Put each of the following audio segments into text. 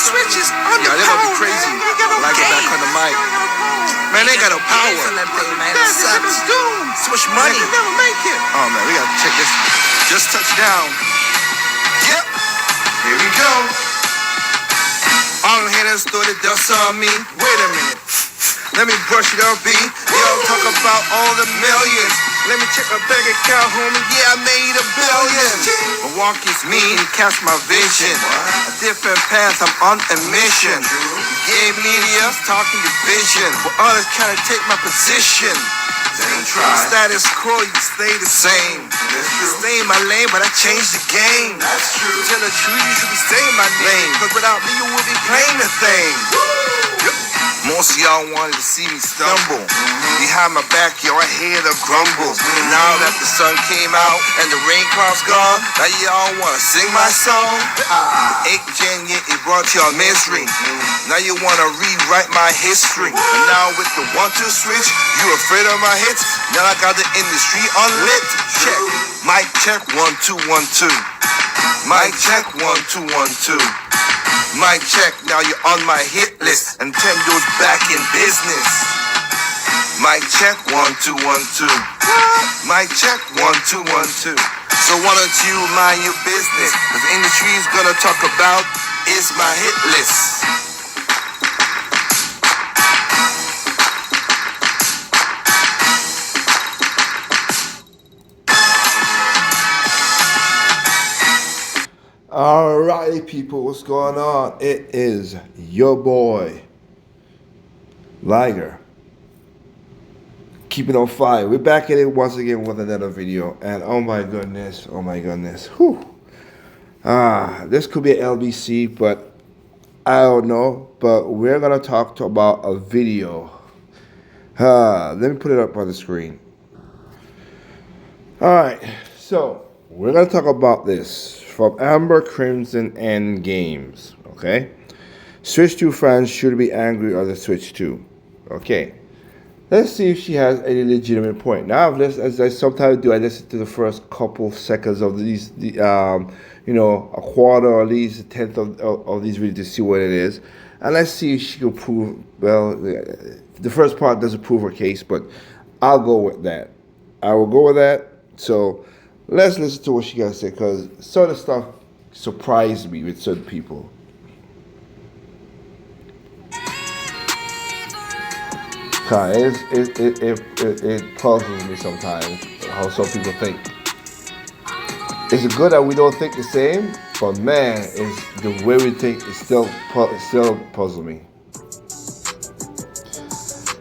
Switch is underpowered. Yeah, they're gonna be crazy. Like it back on the mic. Man, they got no power. That sucks. Switch money. They never make it. Oh man, we gotta check this. Just touch down. Yep. Here we go. All them haters thought it dust on me. Wait a minute. Let me brush it up, B. Yo, talk about all the millions. Let me check my bank account, homie. Yeah, I made $1 billion. My walk is me, catch my vision. A different path, I'm on a mission. Gay media, talking division. But others trying to take my position. Status quo, you stay the same. Stay in my lane, but I changed the game. That's true. Tell the truth, you should be staying my lane. Cause without me, you would be playing the thing. Most of y'all wanted to see me stumble. Behind my back, yo, I hear the grumble. Now that the sun came out and the rain clouds gone, now y'all wanna sing my song? 8 January, it brought y'all misery. Now you wanna rewrite my history. And now with the 1-2 switch, you afraid of my hits? Now I got the industry unlit. Check, mic check, 1 2 1 2. Mic check, 1 2 1 2. Mic check, now you're on my hit list. Nintendo's back in business. Mic check, 1 2 1 2. Mic check, 1 2 1 2. So why don't you mind your business? Cause the industry's gonna talk about is my hit list. Alrighty, people, what's going on? It is your boy, Liger, keeping on fire. We're back at it once again with another video, and oh my goodness, whew. This could be an LBC, but I don't know. But we're gonna talk about a video. Let me put it up on the screen. Alright, so we're gonna talk about this. From Amber Crimson and Games, okay? Switch 2 fans should be angry on the Switch 2. Okay. Let's see if she has any legitimate point. Now, as I sometimes do, I listen to the first couple seconds of these, a quarter or at least a tenth of these videos to see what it is. And let's see if she can prove, well, the first part doesn't prove her case, but I'll go with that. I will go with that. So, let's listen to what she got to say, because some of the stuff surprised me with certain people. It puzzles me sometimes how some people think. It's good that we don't think the same, but man, it's the way we think it still puzzles me.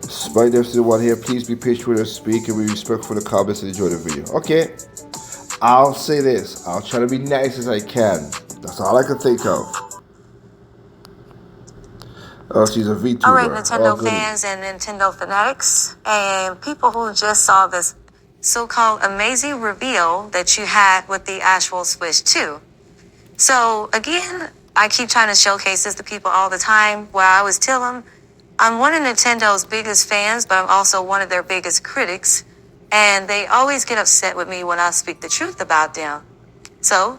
Despite this one here, please be patient with us, speak, and be respectful for the comments and enjoy the video. Okay. I'll say this. I'll try to be nice as I can. That's all I can think of. Oh, she's a VTuber. All right, Nintendo fans and Nintendo fanatics, and people who just saw this so-called amazing reveal that you had with the actual Switch 2. So, again, I keep trying to showcase this to people all the time, where I always tell them, I'm one of Nintendo's biggest fans, but I'm also one of their biggest critics. And they always get upset with me when I speak the truth about them. So,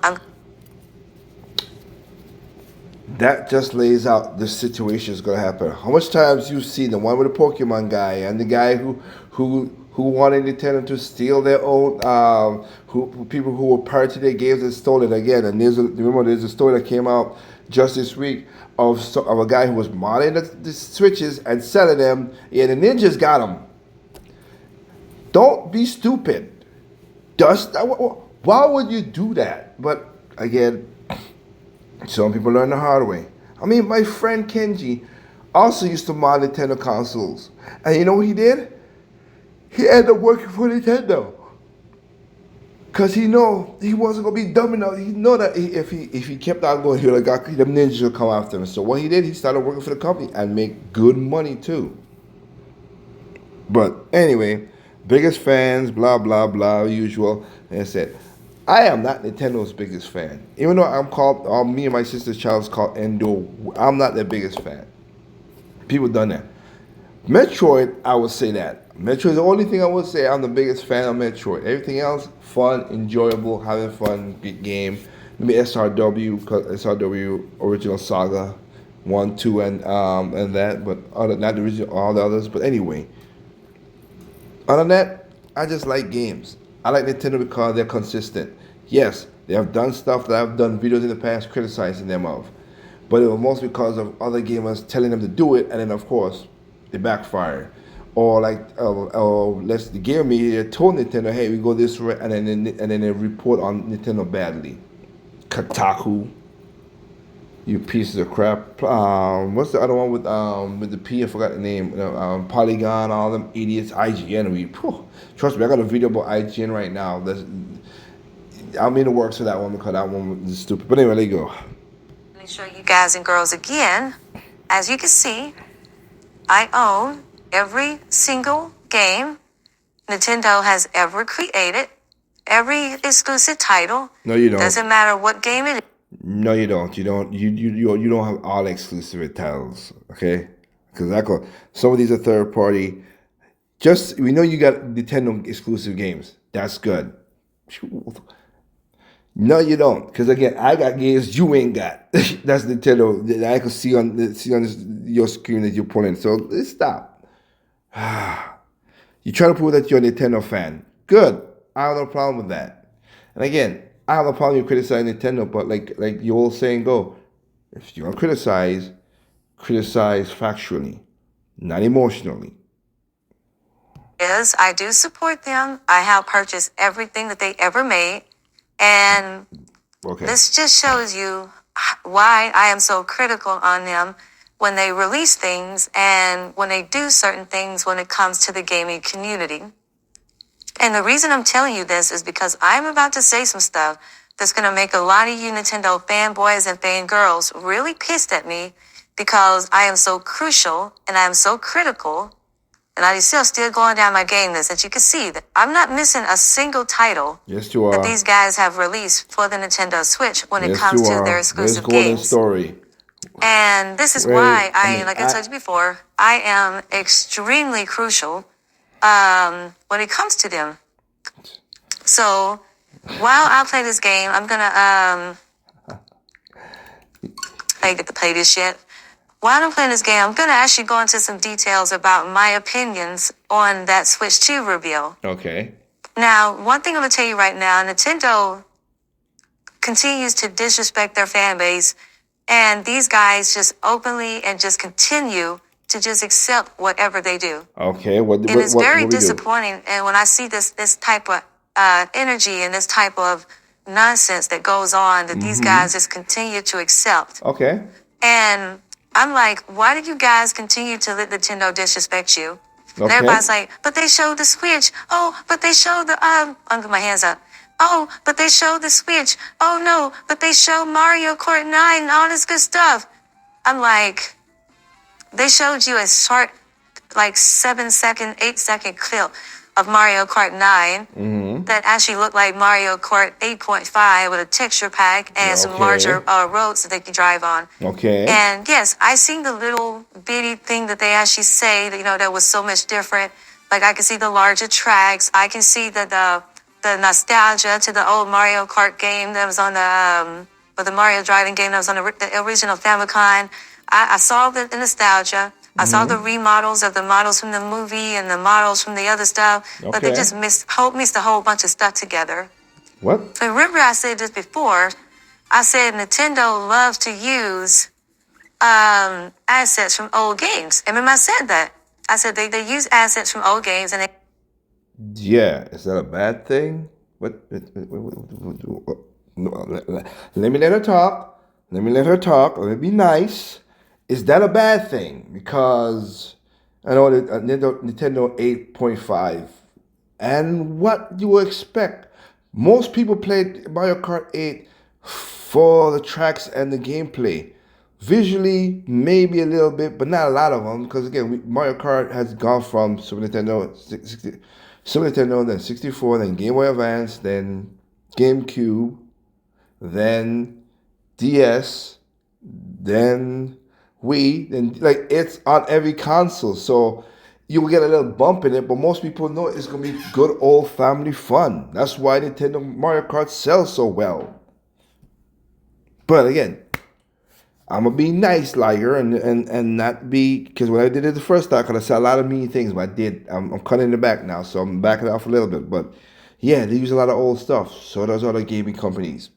that just lays out the situation is going to happen. How much times you've seen the one with the Pokemon guy and the guy who wanted Nintendo to steal their own, people who were pirating their games and stole it again. And there's a story that came out just this week of a guy who was modding the Switches and selling them. Yeah, the ninjas got them. Don't be stupid. Why would you do that? But again, some people learn the hard way. I mean, my friend Kenji also used to mod Nintendo consoles. And you know what he did? He ended up working for Nintendo. Because he wasn't going to be dumb enough. He know that if he kept on going, them ninjas would come after him. So what he did, he started working for the company and make good money too. But anyway, biggest fans, blah, blah, blah, usual. And I said, I am not Nintendo's biggest fan. Even though me and my sister's child is called Endo, I'm not their biggest fan. People done that. Metroid, I would say that. Metroid is the only thing I would say I'm the biggest fan of Metroid. Everything else, fun, enjoyable, having fun, good game. Maybe SRW, SRW Original Saga. 1, 2, and that, but other not the original, all the others. But anyway, other than that, I just like games. I like Nintendo because they're consistent. Yes, they have done stuff that I've done videos in the past criticizing them of, but it was mostly because of other gamers telling them to do it, and then of course it backfired. Or like, let's the game media told Nintendo, "Hey, we go this way," and then they report on Nintendo badly. Kotaku, you pieces of crap. What's the other one with the P? I forgot the name. Polygon, all them idiots. IGN. Trust me, I got a video about IGN right now. I'm in the works for that one because that one was stupid. But anyway, there you go. Let me show you guys and girls again. As you can see, I own every single game Nintendo has ever created, every exclusive title. No, you don't. Doesn't matter what game it is. No, you don't. You don't. You don't have all exclusive titles, okay? Because some of these are third party. Just we know you got Nintendo exclusive games. That's good. No, you don't. Because again, I got games you ain't got. That's Nintendo that I can see on your screen that you're pulling. So stop. You try to prove that you're a Nintendo fan. Good. I have no problem with that. And again, I have no problem with criticizing Nintendo, but like your old saying go, if you're gonna criticize factually, not emotionally. I do support them. I have purchased everything that they ever made. And Okay. this just shows you why I am so critical on them when they release things and when they do certain things when it comes to the gaming community. And the reason I'm telling you this is because I'm about to say some stuff that's going to make a lot of you Nintendo fanboys and fangirls really pissed at me because I am so crucial and I am so critical. And I still going down my game list that you can see that I'm not missing a single title Yes, you are. that these guys have released for the Nintendo Switch when it Yes, comes you to are. their exclusive There's Golden games. Story. And this is Wait, why I like I told you before, I am extremely crucial when it comes to them. So while I play this game, I'm gonna I get to play this shit. While I'm playing this game, I'm gonna actually go into some details about my opinions on that Switch 2 reveal. Okay. Now, one thing I'm gonna tell you right now, Nintendo continues to disrespect their fan base, and these guys just openly and just continue to just accept whatever they do. Okay. And it's very what we do? disappointing. And when I see this type of energy and this type of nonsense that goes on, that these guys just continue to accept. Okay. And I'm like, why do you guys continue to let Nintendo disrespect you? And Okay. everybody's like, but they showed the Switch. Oh, but they showed the I'm put my hands up. Oh, but they showed the Switch. Oh no, but they showed Mario Kart 9 and all this good stuff. I'm like, they showed you a short, like 7-second, 8-second clip of Mario Kart 9 that actually looked like Mario Kart 8.5 with a texture pack and some Okay. larger roads that they can drive on. Okay. And yes, I seen the little bitty thing that they actually say that, that was so much different. Like I can see the larger tracks. I can see the nostalgia to the old Mario Kart game that was on or the Mario driving game that was on the original Famicom. I saw the nostalgia. I saw the remodels of the models from the movie and the models from the other stuff, but they Okay. just mixed a whole bunch of stuff together. What? So remember I said this before. I said Nintendo loves to use assets from old games. And remember I said that. I said they use assets from old games and they Yeah. Is that a bad thing? What? No, let me let her talk. Let me let her talk. Let me be nice. Is that a bad thing? Because I know that Nintendo 8.5, and what you would expect. Most people played Mario Kart 8 for the tracks and the gameplay. Visually, maybe a little bit, but not a lot of them. Because again, Mario Kart has gone from Super Nintendo, then 64, then Game Boy Advance, then GameCube, then DS, then Wii, then like it's on every console. So you will get a little bump in it, but most people know it's gonna be good old family fun. That's why Nintendo Mario Kart sells so well. But again, I'm gonna be nice, liar, and not be, because what I did at the first time, cause I said a lot of mean things, but I did. I'm cutting it back now, so I'm backing off a little bit. But yeah, they use a lot of old stuff. So does other gaming companies.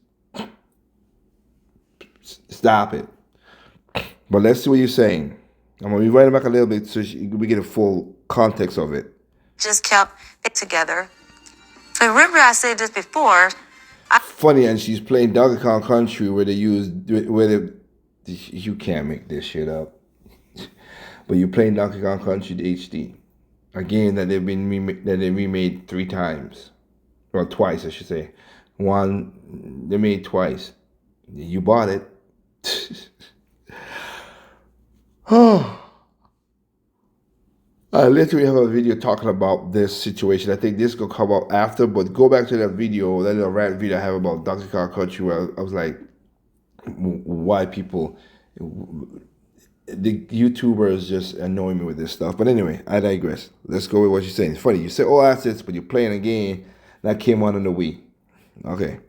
Stop it. But let's see what you're saying. I'm gonna be writing back a little bit so we get a full context of it. Just kept it together. And remember, I said this before. Funny, and she's playing Donkey Kong Country where you can't make this shit up. But you're playing Donkey Kong Country HD, a game that they remade 3 times, or twice, I should say. One they made twice. You bought it. Oh. I literally have a video talking about this situation. I think this will come up after, but go back to that video, that little rant video I have about Donkey Kong Country, where I was like, why people, the YouTubers just annoy me with this stuff. But anyway, I digress. Let's go with what you're saying. It's funny, you say all assets, but you're playing a game that came out on the Wii. Okay.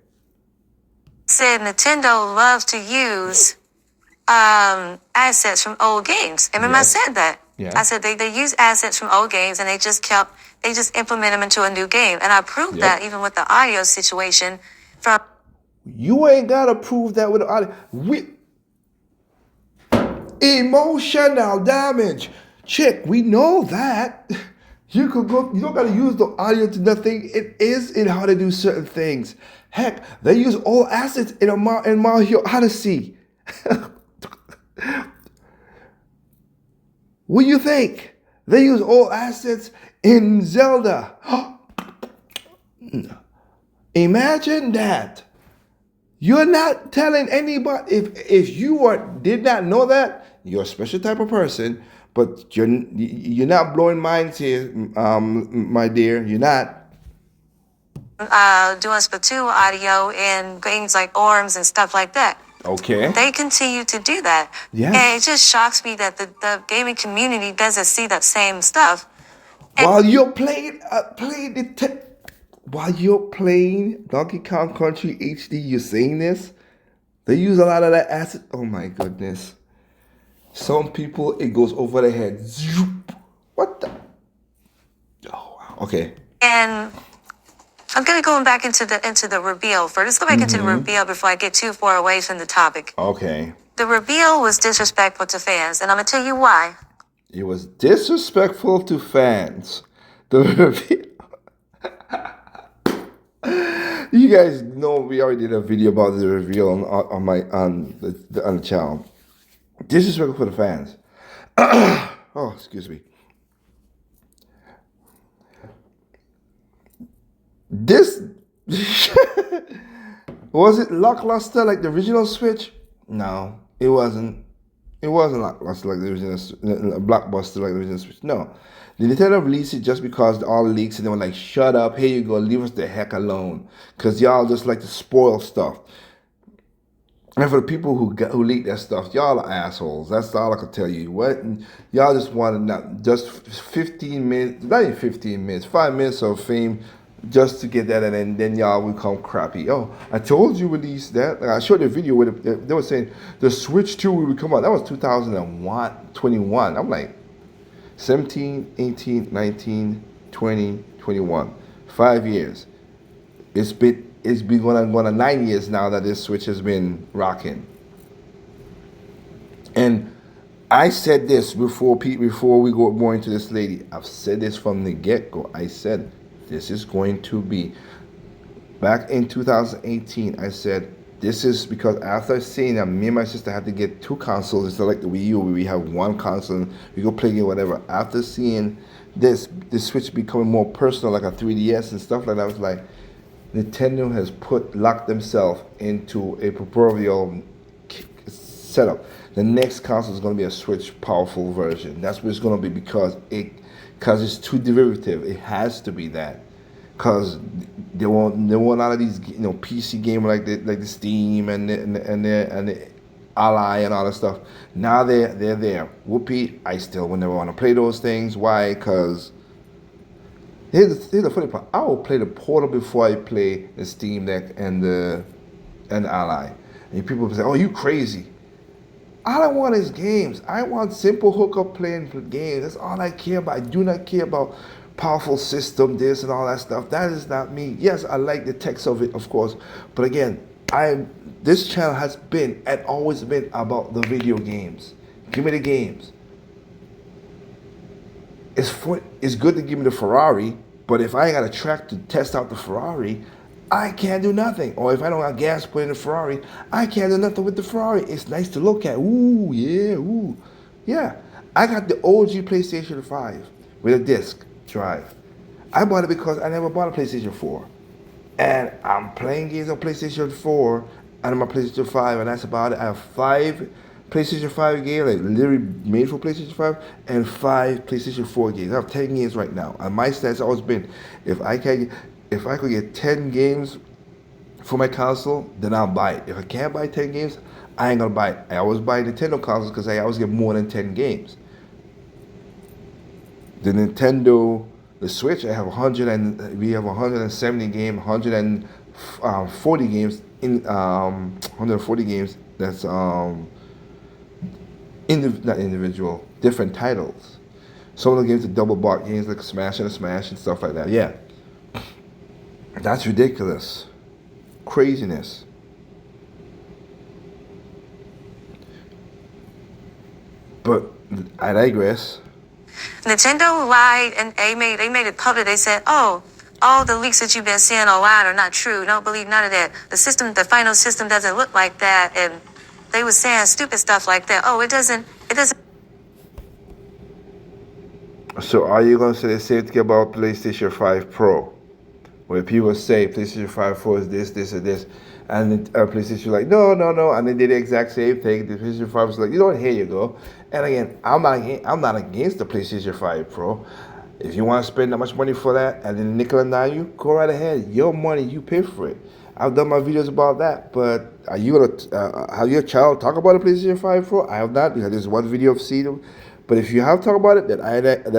Said Nintendo loves to use assets from old games. And remember, Yes. I said that. Yeah. I said they use assets from old games and they just implement them into a new game. And I proved that even with the audio situation from You ain't gotta prove that with the audio. Emotional damage. Chick, we know that. You could go, you don't gotta use the audio to nothing. It is in how to do certain things. Heck, they use all assets in Mario Odyssey. What do you think? They use all assets in Zelda. Imagine that. You're not telling anybody. If you did not know that, you're a special type of person. But you're not blowing minds here, my dear. You're not. doing Splatoon audio and things like ORMs and stuff like that. Okay. They continue to do that. Yeah. And it just shocks me that the gaming community doesn't see that same stuff. While you're playing, while you're playing Donkey Kong Country HD, you're saying this. They use a lot of that asset. Oh my goodness. Some people, it goes over their head. Zoop. What the? Oh wow. Okay. And I'm gonna go back into the reveal first. Let's go back into the reveal before I get too far away from the topic. Okay. The reveal was disrespectful to fans, and I'm gonna tell you why. It was disrespectful to fans. The reveal. You guys know we already did a video about the reveal on the channel. Disrespectful for the fans. Oh, excuse me. This was it lackluster like the original Switch? No, it wasn't. It wasn't lackluster like the original blockbuster like the original Switch. No, the Nintendo released it just because all the leaks and they were like, "Shut up! Here you go, leave us the heck alone," because y'all just like to spoil stuff. And for the people who leak that stuff, y'all are assholes. That's all I can tell you. What y'all just wanted not just 15 minutes, not even 15 minutes, 5 minutes of fame. Just to get that, and then y'all will come crappy. Oh, I told you release that. I showed the video where they were saying the Switch 2 will come out. That was 2021. I'm like 17, 18, 19, 20, 21. 5 years. It's been going on 9 years now that this Switch has been rocking. And I said this before we go more into this lady. I've said this from the get-go. I said this is going to be, back in 2018, I said, this is because after seeing that me and my sister had to get 2 consoles instead of like the Wii U, where we have 1 console, and we go play it, whatever. After seeing the Switch becoming more personal, like a 3DS and stuff like that, I was like, Nintendo has locked themselves into a proverbial setup. The next console is going to be a Switch powerful version. That's what it's going to be because it's too derivative. It has to be that, because they want a lot of these PC games like the Steam and the Ally and all that stuff. Now they're there. Whoopee! I still would never want to play those things. Why? Because here's the funny part. I will play the Portal before I play the Steam Deck and the Ally. And people say, "Oh, you crazy." All I want is games. I want simple hookup playing for games. That's all I care about. I do not care about powerful system, this and all that stuff. That is not me. Yes, I like the text of it, of course. But again, this channel has been and always been about the video games. Give me the games. It's good to give me the Ferrari, but if I ain't got a track to test out the Ferrari, I can't do nothing. Or if I don't have gas put in the Ferrari, I can't do nothing with the Ferrari. It's nice to look at. Ooh, yeah, ooh. Yeah. I got the OG PlayStation 5 with a disc drive. I bought it because I never bought a PlayStation 4. And I'm playing games on PlayStation 4 and on my PlayStation 5, and that's about it. I have 5 PlayStation 5 games, like literally made for PlayStation 5, and 5 PlayStation 4 games. I have 10 games right now. And my stance has always been, if I could get 10 games for my console, then I'll buy it. If I can't buy 10 games, I ain't gonna buy it. I always buy Nintendo consoles because I always get more than 10 games. The Switch, we have 170 games, 140 games in 140 games. That's not individual, different titles. Some of the games are double bought games like Smash and stuff like that. Yeah. That's ridiculous. Craziness. But I digress. Nintendo lied and they made it public. They said, "Oh, all the leaks that you've been seeing online are not true. Don't believe none of that. The final system doesn't look like that." And they were saying stupid stuff like that. Oh, it doesn't. So are you gonna say the same thing about PlayStation 5 Pro? Where people say PlayStation 5 Pro is this, and this, and PlayStation like, no, and they did the exact same thing. The PlayStation 5 was like, you know what, here you go. And again, I'm not against the PlayStation 5 Pro. If you want to spend that much money for that, and then nickel and dime you, go right ahead. Your money, you pay for it. I've done my videos about that, but are you gonna have your child talk about a PlayStation 5 Pro? I have not, because there's one video I've seen them. But if you have talked about it, then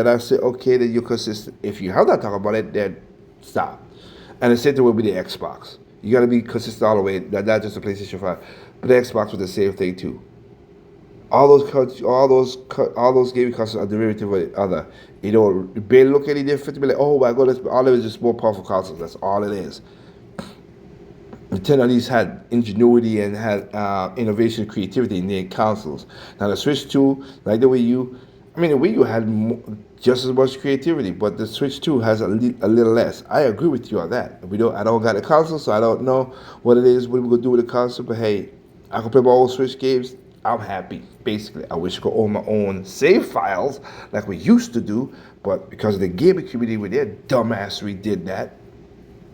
I say, okay, then you're consistent. If you have not talked about it, then stop. And the same thing will be the Xbox. You got to be consistent all the way. Not just the PlayStation 5, but the Xbox was the same thing too. All those gaming consoles are derivative of the other. You don't barely look any different. Be like, oh my god, all of it is just more powerful consoles. That's all it is. Nintendo at least had ingenuity and had innovation, creativity in their consoles. Now the Switch 2, like the Wii U, the Wii U had just as much creativity, but the Switch 2 has a little less. I agree with you on that. I don't got a console, so I don't know what it is, what we're going to do with the console, but hey, I can play my old Switch games. I'm happy, basically. I wish I could own my own save files like we used to do, but because of the gaming community with their dumbassery did that,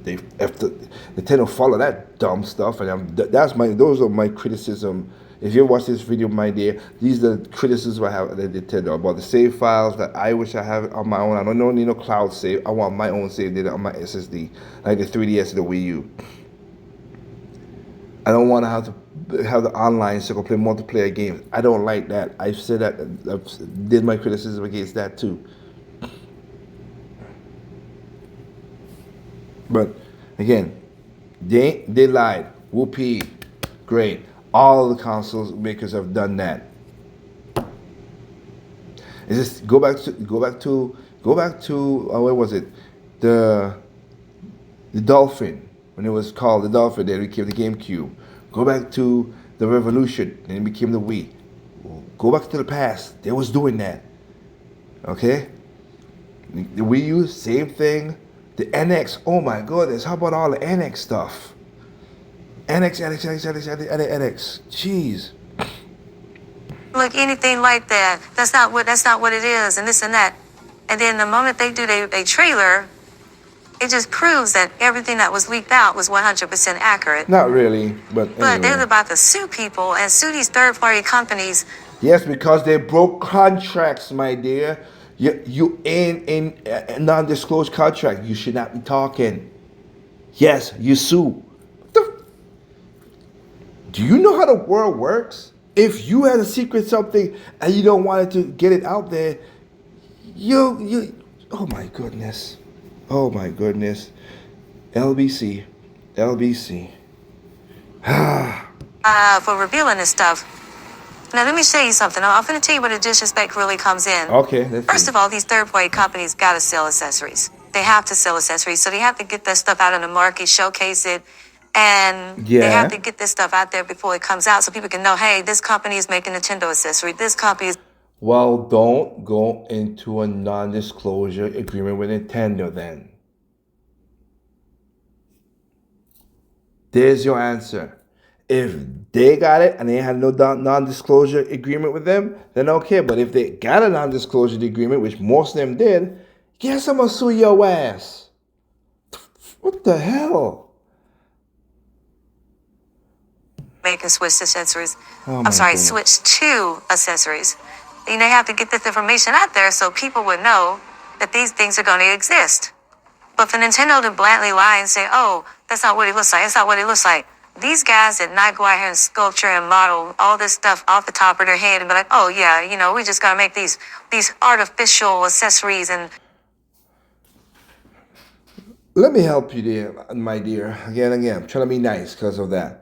Nintendo follow that dumb stuff, and those are my criticism. If you watch this video, my dear, these are the criticisms I have of Nintendo about the save files that I wish I have on my own. I don't need no cloud save. I want my own save data on my SSD, like the 3DS and the Wii U. I don't want to have the online so I can play multiplayer games. I don't like that. I've said that. I've did my criticism against that too. But again, they lied. Whoopee, great. All the consoles makers have done that. It's just go back to where was it? The Dolphin, when it was called the Dolphin, then it became the GameCube. Go back to the Revolution, then it became the Wii. Go back to the past. They was doing that. Okay? The Wii U, same thing. The NX, oh my goodness, how about all the NX stuff? NX, jeez. Look anything like that. That's not what it is, and this and that. And then the moment they do a trailer, it just proves that everything that was leaked out was 100% accurate. Not really, but anyway. But they're about to sue people and sue these third-party companies. Yes, because they broke contracts, my dear. You in a non-disclosed contract. You should not be talking. Yes, you sue. Do you know how the world works? If you had a secret something and you don't want it to get it out there, you oh my goodness. LBC. For revealing this stuff. Now, let me show you something. I'm going to tell you where the disrespect really comes in. Okay, let's First see. of all, these third-party companies got to sell accessories. They have to sell accessories. So they have to get that stuff out in the market, showcase it, and they have to Yeah. get this stuff out there before it comes out so people can know, hey, this company is making Nintendo accessory. This company is Well, don't go into a non-disclosure agreement with Nintendo then. There's your answer. If they got it and they had no non-disclosure agreement with them, then okay. But if they got a non-disclosure agreement, which most of them did, guess I'm gonna sue your ass. What the hell? making Switch accessories. Oh I'm my sorry, goodness. Switch 2 accessories. You know, you have to get this information out there so people would know that these things are going to exist. But for Nintendo to blatantly lie and say, oh, that's not what it looks like, that's not what it looks like. These guys did not go out here and sculpture and model all this stuff off the top of their head and be like, oh yeah, you know, we just gotta make these artificial accessories and Let me help you there, my dear. Again, I'm trying to be nice because of that.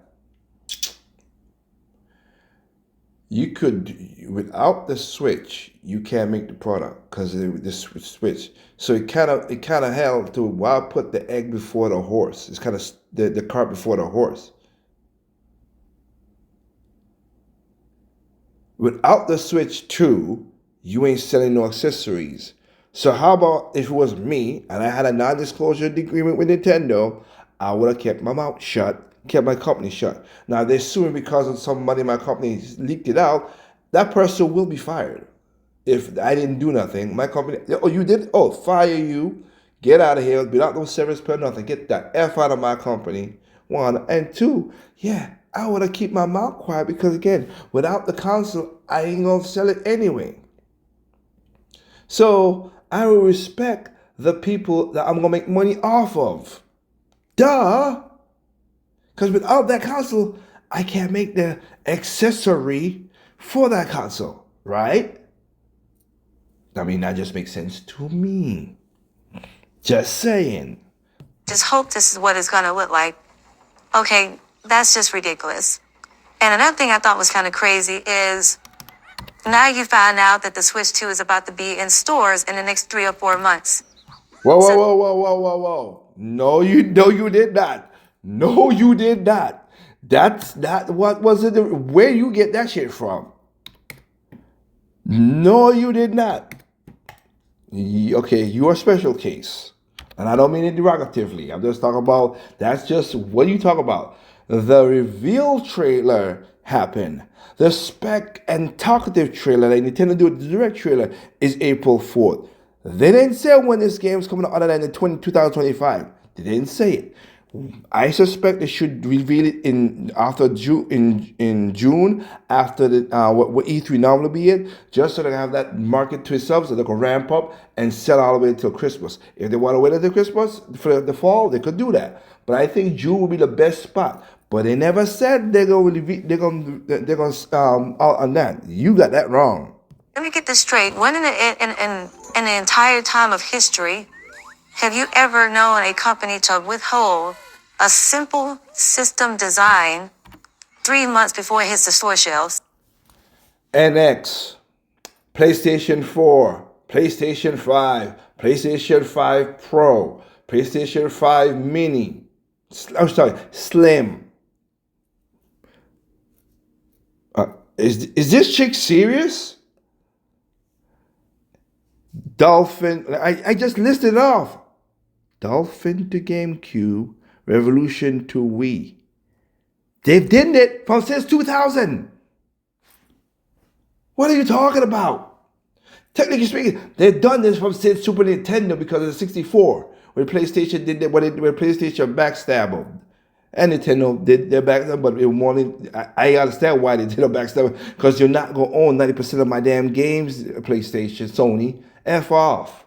You could, without the switch, you can't make the product because of the switch. So it kind of held to why put the egg before the horse. It's kind of the cart before the horse. Without the Switch 2, you ain't selling no accessories. So how about if it was me and I had a non-disclosure agreement with Nintendo, I would have kept my mouth shut, kept my company shut. Now they're suing because of somebody in my company leaked it out. That person will be fired. If I didn't do nothing, my company, oh, you did? Oh, fire you. Get out of here. Without no service per nothing. Get that F out of my company. One. And two, yeah, I would have keep my mouth quiet because, again, without the console, I ain't going to sell it anyway. So I will respect the people that I'm going to make money off of. Duh. Because without that console, I can't make the accessory for that console, right? I mean, that just makes sense to me. Just saying. just hope this is what it's gonna look like. Okay, that's just ridiculous. And another thing I thought was kind of crazy is now you find out that the Switch 2 is about to be in stores in the next 3 or 4 months. Whoa. No, you did not. No, you did not. That's not what was it? Where you get that shit from? No, you did not. Okay, you're a special case. And I don't mean it derogatively. I'm just talking about, that's just, what do you talk about? The reveal trailer happened. The spec and talkative trailer, like Nintendo do the direct trailer, is April 4th. They didn't say when this game's coming out other than 2025. They didn't say it. I suspect they should reveal it after June in June after the what E3 normally be in, just so they have that market to itself, so they can ramp up and sell all the way until Christmas. If they want to wait until Christmas for the fall, they could do that. But I think June would be the best spot. But they never said they're going out on that. You got that wrong. Let me get this straight. When in the entire time of history have you ever known a company to withhold a simple system design 3 months before it hits the store shelves? NX, PlayStation 4, PlayStation 5, PlayStation 5 Pro, PlayStation 5 Mini, Slim. Is this chick serious? Dolphin, I just listed off. Dolphin to GameCube, Revolution to Wii. They've done it from since 2000. What are you talking about? Technically speaking, they've done this from since Super Nintendo because of the 64, where PlayStation did that, where PlayStation backstabbed them. And Nintendo did their backstab, but it wanted, I understand why they did a backstab, because you're not going to own 90% of my damn games, PlayStation, Sony. F off.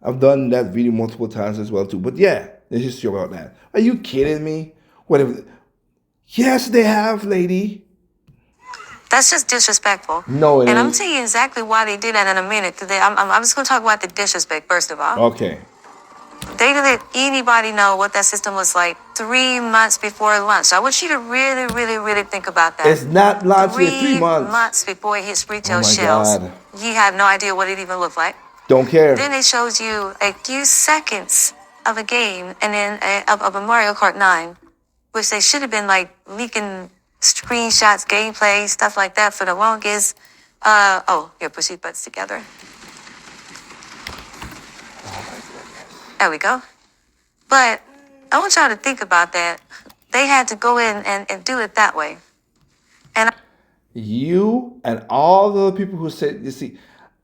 I've done that video multiple times as well too. But yeah, there's history about that. Are you kidding me? Whatever. Yes, they have, lady. That's just disrespectful. No, it And I'm ain't. telling you exactly why they did that in a minute. I'm just going to talk about the disrespect first of all. Okay. They didn't let anybody know what that system was like 3 months before launch. I want you to really, really, really think about that. It's not launched in 3 3 months. months before it hits Oh retail my shelves. God. You have no idea what it even looked like. Don't care. Then it shows you a few seconds of a game and then of a Mario Kart 9, which they should have been like leaking screenshots, gameplay, stuff like that for the longest. Here, push these buttons together. There we go. But I want y'all to think about that. They had to go in and do it that way. And You and all the other people who said, you see,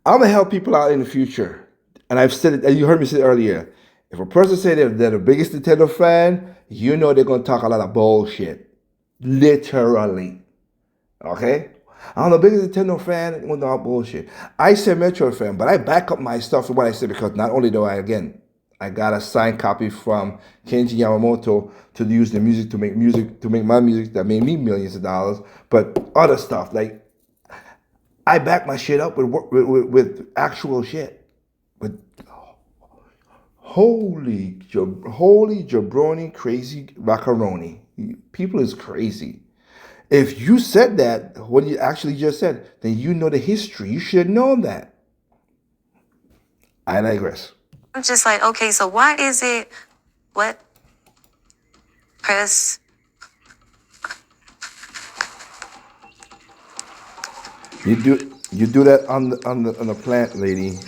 I'm gonna help people out in the future. And I've said it, and you heard me say it earlier. If a person say they're the biggest Nintendo fan, you know they're gonna talk a lot of bullshit. Literally. Okay? I'm the biggest Nintendo fan with all bullshit. I say Metroid fan, but I back up my stuff with what I say because not only do I got a signed copy from Kenji Yamamoto to use the music to make my music that made me millions of dollars, but other stuff like I back my shit up with actual shit. With holy jabroni crazy macaroni. People is crazy. If you said that, what you actually just said, then you know the history. You should have known that. I digress. I'm just like, okay, so why is it what? Press. You do that on the plant, lady.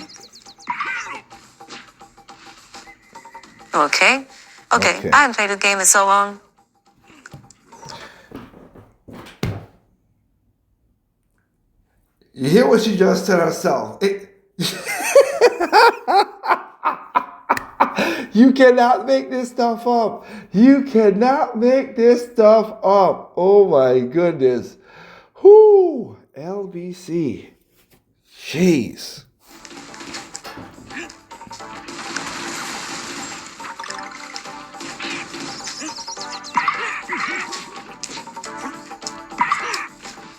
Okay. Okay. I haven't played this game in so long. You hear what she just said herself. You cannot make this stuff up. You cannot make this stuff up. Oh my goodness. Whoo, LBC. Jeez.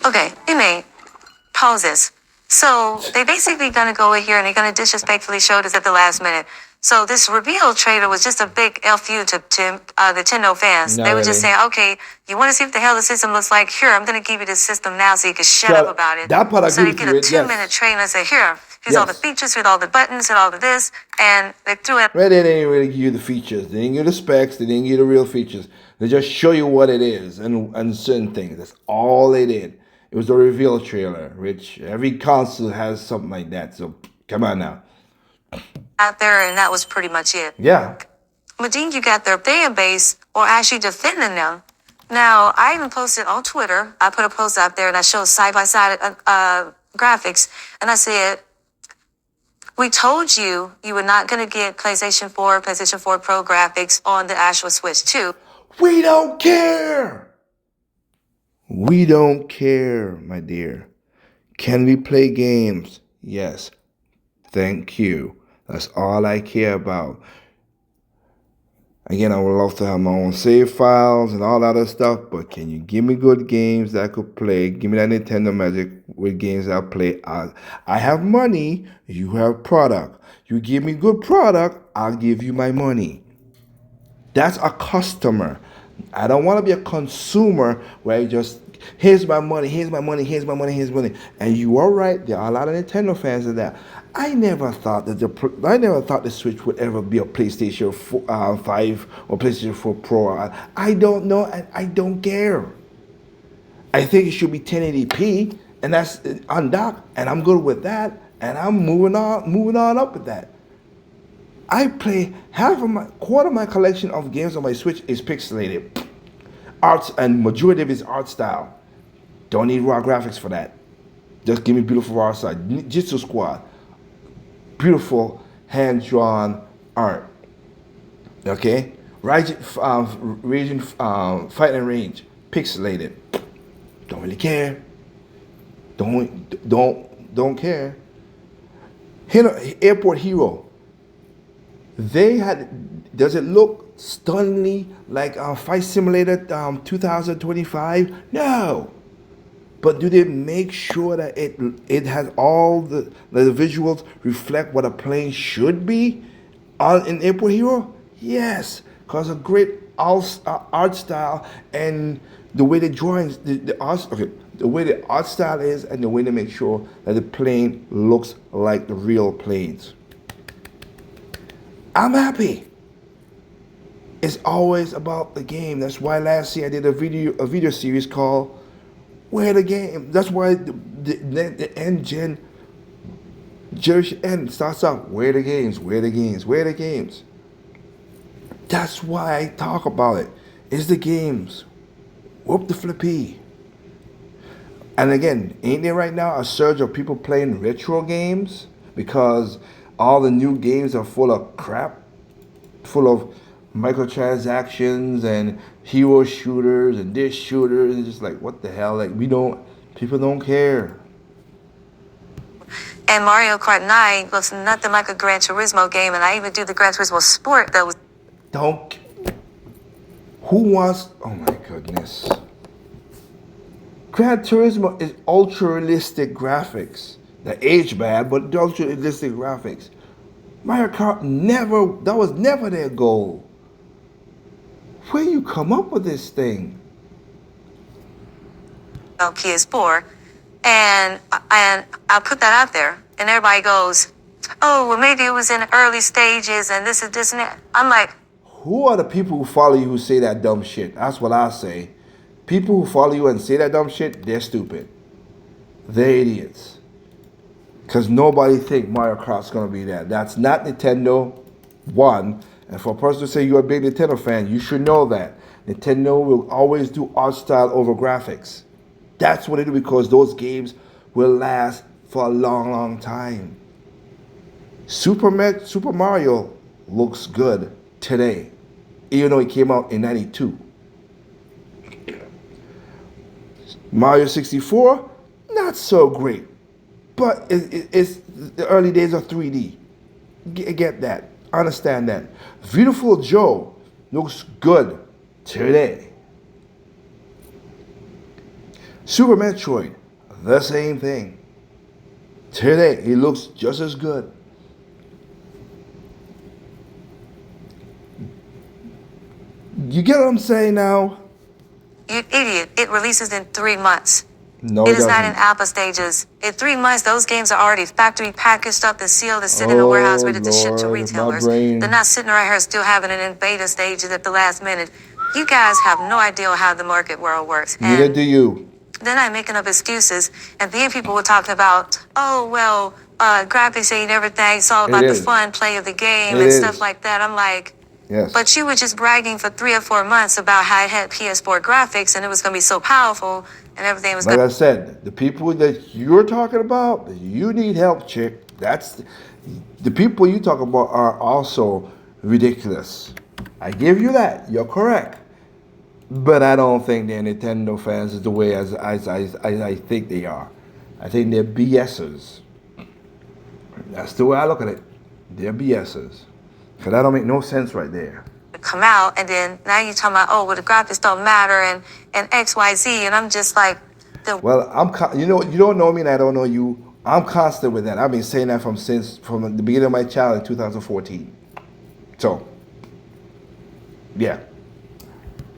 Okay, anyway, pauses. So they basically gonna go in here and they're gonna disrespectfully show this at the last minute. So this reveal trailer was just a big FU to Nintendo fans. Not They were really. just saying, okay, you want to see what the hell the system looks like? Here, I'm gonna give you this system now so you can shut up about it. That part I so agree you with get you a with, yes. 2-minute trailer and say, here's all the Yes. features, here's all the buttons, here's all the this, and they threw it. Right, they didn't really give you the features. They didn't give you the specs. They didn't give you the real features. They just show you what it is and certain things. That's all they did. It was the reveal trailer, which every console has something like that. So come on now. Out there, and that was pretty much it. Yeah. But then you got their fan base or actually defending them. Now, I even posted on Twitter, I put a post out there and I showed side-by-side graphics. And I said, we told you were not going to get PlayStation 4, PlayStation 4 Pro graphics on the actual Switch 2. We don't care. We don't care, my dear. Can we play games? Yes. Thank you. That's all I care about. Again, I would love to have my own save files and all that other stuff, but can you give me good games that I could play? Give me that Nintendo Magic with games that I play. I have money, you have product. You give me good product, I'll give you my money. That's a customer. I don't want to be a consumer where I just, here's my money, here's my money, here's my money, here's money. And you are right, there are a lot of Nintendo fans of that. I never thought the Switch would ever be a PlayStation 5 or PlayStation 4 Pro. I don't know, and I don't care. I think it should be 1080p, and that's undocked, and I'm good with that, and I'm moving on up with that. I play quarter of my collection of games on my Switch is pixelated. Arts, and majority of it is art style. Don't need raw graphics for that. Just give me beautiful art style. Jitsu Squad. Beautiful hand-drawn art. Okay? Raging Fighting Range. Pixelated. Don't really care. Don't care. Airport Hero. Does it look stunningly like Flight Simulator 2025? No. But do they make sure that it has all the visuals reflect what a plane should be? In April Hero, yes, because of great art style and the way the drawings, the art, okay, the way the art style is, and the way they make sure that the plane looks like the real planes. I'm happy. It's always about the game. That's why last year I did a video series called "Where the Game." That's why the engine Jersey N starts out where the games, where the games, where the games. That's why I talk about it. It's the games. Whoop the flippy. And again, ain't there right now a surge of people playing retro games because all the new games are full of crap, full of microtransactions and hero shooters and this shooters. It's just like, what the hell? Like, people don't care. And Mario Kart 9 was nothing like a Gran Turismo game, and I even do the Gran Turismo Sport that was. Who wants? Oh my goodness. Gran Turismo is ultra realistic graphics. They age bad, but ultra realistic graphics. Mario Kart that was never their goal. Where you come up with this thing? PS4, and I put that out there, and everybody goes, "Oh, well, maybe it was in early stages, and this and that." I'm like, who are the people who follow you who say that dumb shit? That's what I say. People who follow you and say that dumb shit, they're stupid. They're idiots. Because nobody think Mario Kart's going to be that. That's not Nintendo, one. And for a person to say you're a big Nintendo fan, you should know that. Nintendo will always do art style over graphics. That's what they do because those games will last for a long, long time. Super Mario looks good today, even though it came out in 92. Mario 64, not so great. But it's the early days of 3D. Get that. Understand that. Beautiful Joe looks good today. Super Metroid, the same thing. Today, it looks just as good. You get what I'm saying now? "You idiot, it releases in 3 months. No, It is not in doesn't. alpha stages. In 3 months, those games are already factory packaged up and sealed and sitting in a warehouse ready to ship to Lord, my retailers. brain. They're not sitting right here still having it in beta stages at the last minute. You guys have no idea how the market world works." Neither do you. Then I'm making up excuses, and then people were talking about, "Oh, well, graphics ain't everything. It's all about It the is. fun play of the game It and is. stuff like that." I'm like, Yes. but you were just bragging for 3 or 4 months about how it had PS4 graphics and it was going to be so powerful and everything was Like going I said, the people that you're talking about, you need help, chick. That's the people you talk about are also ridiculous. I give you that. You're correct. But I don't think they're Nintendo fans is the way as I think they are. I think they're BSers. That's the way I look at it. They're BSers. Because that don't make no sense right there. to come out. And then now you're talking about, oh, well, the graphics don't matter and X, Y, Z. And I'm just like, Well, you don't know me and I don't know you. I'm constant with that. I've been saying that from the beginning of my channel in 2014. So, yeah.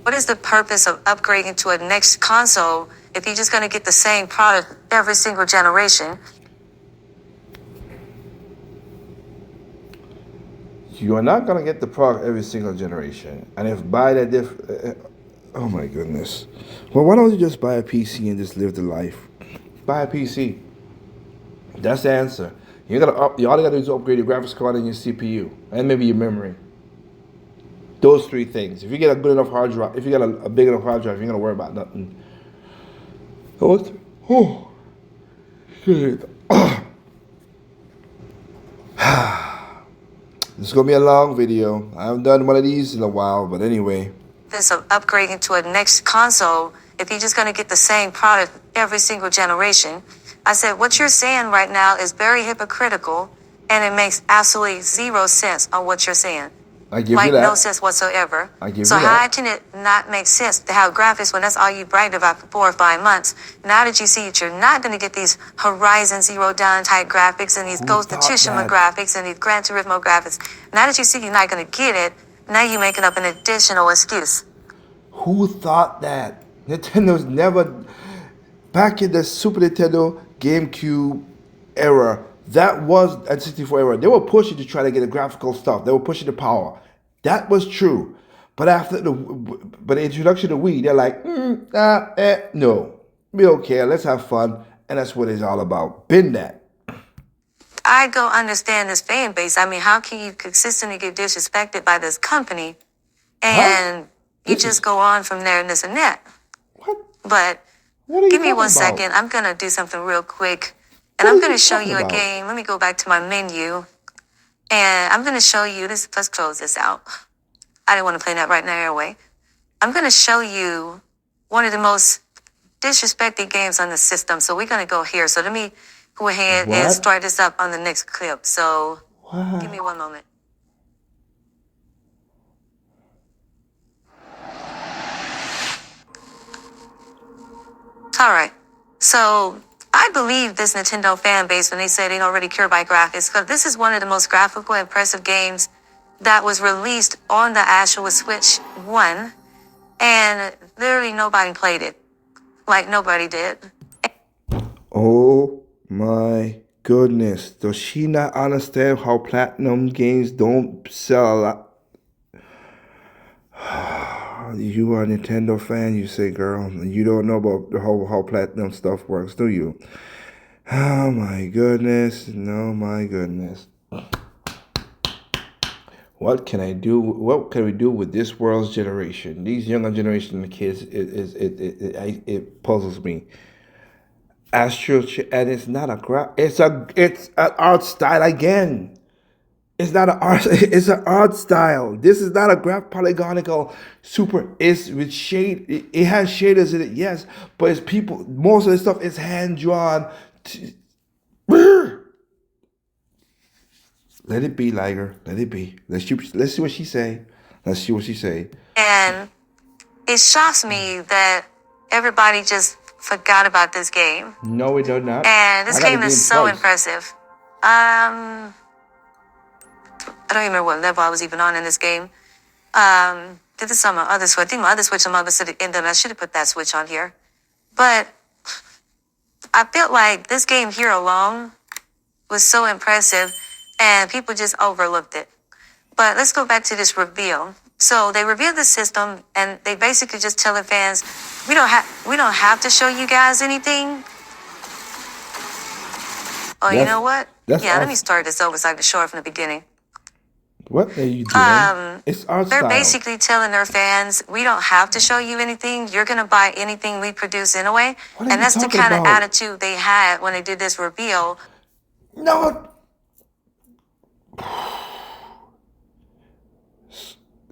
what is the purpose of upgrading to a next console if you're just going to get the same product every single generation? You are not going to get the product every single generation. And if buy that oh my goodness. Well, why don't you just buy a PC and just live the life? Buy a PC. That's the answer. All you got to do is upgrade your graphics card and your CPU and maybe your memory. Those three things. If you get a good enough hard drive, if you got a big enough hard drive, you're gonna worry about nothing. What? Oh, shit. This is gonna be a long video. I haven't done one of these in a while, but anyway. This of upgrading to a next console if you're just going to get the same product every single generation. I said, what you're saying right now is very hypocritical, and it makes absolutely zero sense on what you're saying. I give you like no that. sense whatsoever. I give So you how that. can it not make sense to have graphics when that's all you bragged about for 4 or 5 months? Now that you see that you're not going to get these Horizon Zero Dawn type graphics and these Who Ghost of thought Tsushima that? graphics and these Gran Turismo graphics, now that you see you're not going to get it, now you're making up an additional excuse. Who thought that? Nintendo's never. Back in the Super Nintendo, GameCube era, that was at 64 era. They were pushing to try to get the graphical stuff. They were pushing the power. That was true. But after the introduction of Wii, they're like, no, we don't care. Let's have fun, and that's what it's all about. Been that. I don't understand this fan base. I mean, how can you consistently get disrespected by this company and you This just is go on from there and this and that? what? But What are you give me talking one about? second. I'm going to do something real quick. And What I'm are going you to show talking you a about? game. Let me go back to my menu. And I'm going to show you this. Let's close this out. I didn't want to play that right now anyway. I'm going to show you one of the most disrespected games on the system. So we're going to go here. So let me go ahead and What? start this up on the next clip. So give me What? one moment. All right. So I believe this Nintendo fan base when they say they don't really care about graphics, because this is one of the most graphical, impressive games that was released on the actual Switch 1, and literally nobody played it. Like nobody did. Oh my goodness. Does she not understand how platinum games don't sell a lot? You are a Nintendo fan, you say, girl. You don't know about the how platinum stuff works, do you? Oh my goodness. No, my goodness. What can I do? What can we do with this world's generation? These younger generation of kids, it puzzles me. Astral, and it's not a it's an art style again. It's not an art. It's an art style. This is not a graph polygonical super. It's with shade. It has shaders in it, yes, but it's people. Most of the stuff is hand drawn. Let it be, Liger. Let it be. Let's see what she say. Let's see what she say. And it shocks me that everybody just forgot about this game. No, it does not. And this I got the game is game so twice. impressive. I don't remember what level I was even on in this game. Did this on my other Switch. I think my other Switch on my other Switch, and then I should have put that Switch on here. But I felt like this game here alone was so impressive, and people just overlooked it. But let's go back to this reveal. So they revealed the system, and they basically just telling fans, we don't have to show you guys anything. Oh, you That's- know what? that's Yeah, let awesome. me start this over so I can show it from the beginning. What are you doing? It's art They're style. basically telling their fans, we don't have to show you anything. You're going to buy anything we produce anyway. What are And you that's the talking kind of about? attitude they had when they did this reveal. No.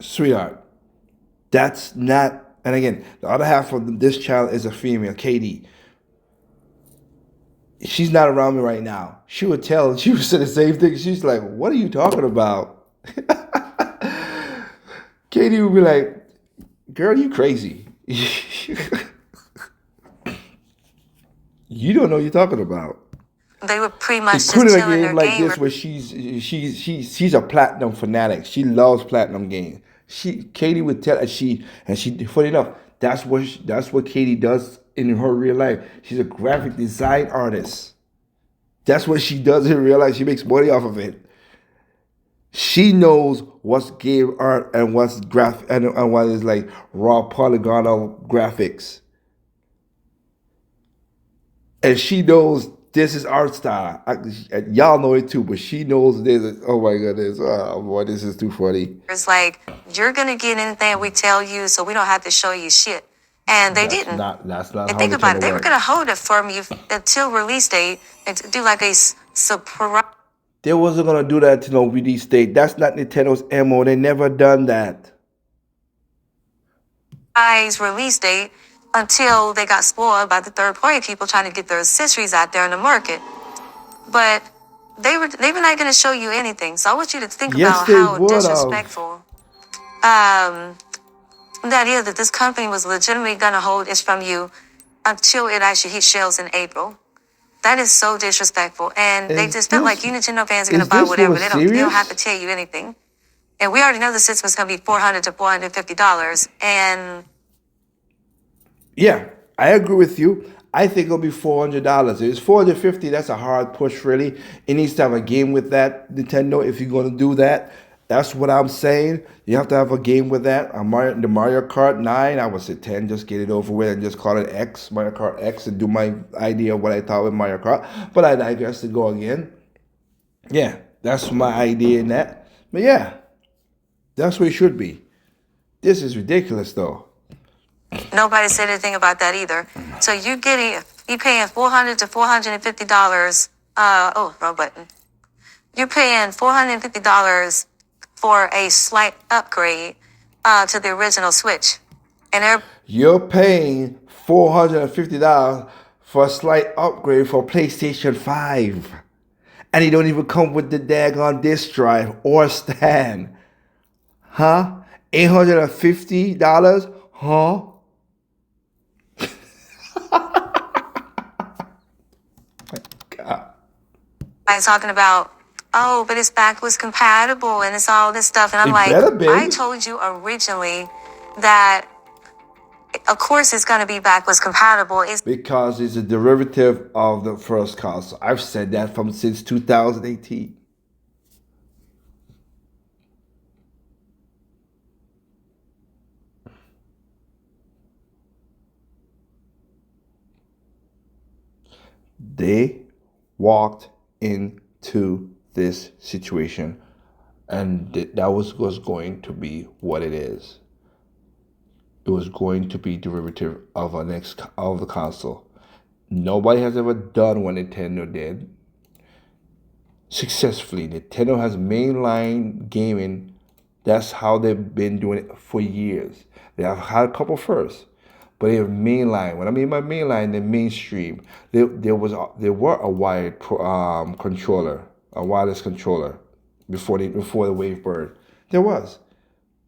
Sweetheart, that's not. And again, the other half of this child is a female, Katie. She's not around me right now. She would tell. She would say the same thing. She's like, "What are you talking about?" Katie would be like, "Girl, you crazy. You don't know what you're talking about." They were pretty much just Including a telling their game like gamers. this where she's a platinum fanatic. She loves platinum games. Katie would tell she funny enough, that's what Katie does in her real life. She's a graphic design artist. That's what she does in real life. She makes money off of it. She knows what's game art and what's graphic and what is like raw polygonal graphics. And she knows this is art style. Y'all know it too, but she knows this. Oh my goodness. Oh boy, this is too funny. It's like, you're going to get anything we tell you, so we don't have to show you shit. And they didn't. That's not And how think about it, they were works. going to hold it from you until release date and to do like a surprise They wasn't gonna do that to no release date. That's not Nintendo's MO. They never done that. release date until they got spoiled by the third party people trying to get their accessories out there in the market. But they were not going to show you anything. So I want you to think Yes, about they how would have. disrespectful the idea that this company was legitimately gonna hold it from you until it actually hit shelves in April. That is so disrespectful. And they Is just felt like this you Nintendo fans are gonna is buy this real whatever. They don't have to serious? tell you anything. And we already know the system is gonna be $400 to $450. And Yeah, I agree with you. I think it'll be $400. If it's $450, that's a hard push, really. It needs to have a game with that, Nintendo, if you're going to do that. That's what I'm saying. You have to have a game with that. The Mario Kart 9, I would say 10, just get it over with and just call it X, Mario Kart X, and do my idea of what I thought with Mario Kart. But I digress to go again. Yeah, that's my idea in that. But yeah, that's what it should be. This is ridiculous, though. nobody said anything about that either. So you paying $400 to $450. Wrong button. You're paying $450 for a slight upgrade to the original Switch. And You're paying $450 for a slight upgrade for PlayStation 5. And it don't even come with the daggone disk drive or stand. Huh? $850? Huh? God. everybody's talking about, oh, but it's backwards compatible and it's all this stuff. And I'm It like, better be. I told you originally that, of course, it's going to be backwards compatible. It's Because it's a derivative of the first console. I've said that since 2018. They walked into this situation, and that was going to be what it is. It was going to be derivative of the console. Nobody has ever done what Nintendo did successfully. Nintendo has mainline gaming. That's how they've been doing it for years. They have had a couple firsts, but they have mainline. When I mean by mainline, they're mainstream. There were a wired controller, a wireless controller before the Wavebird. There was,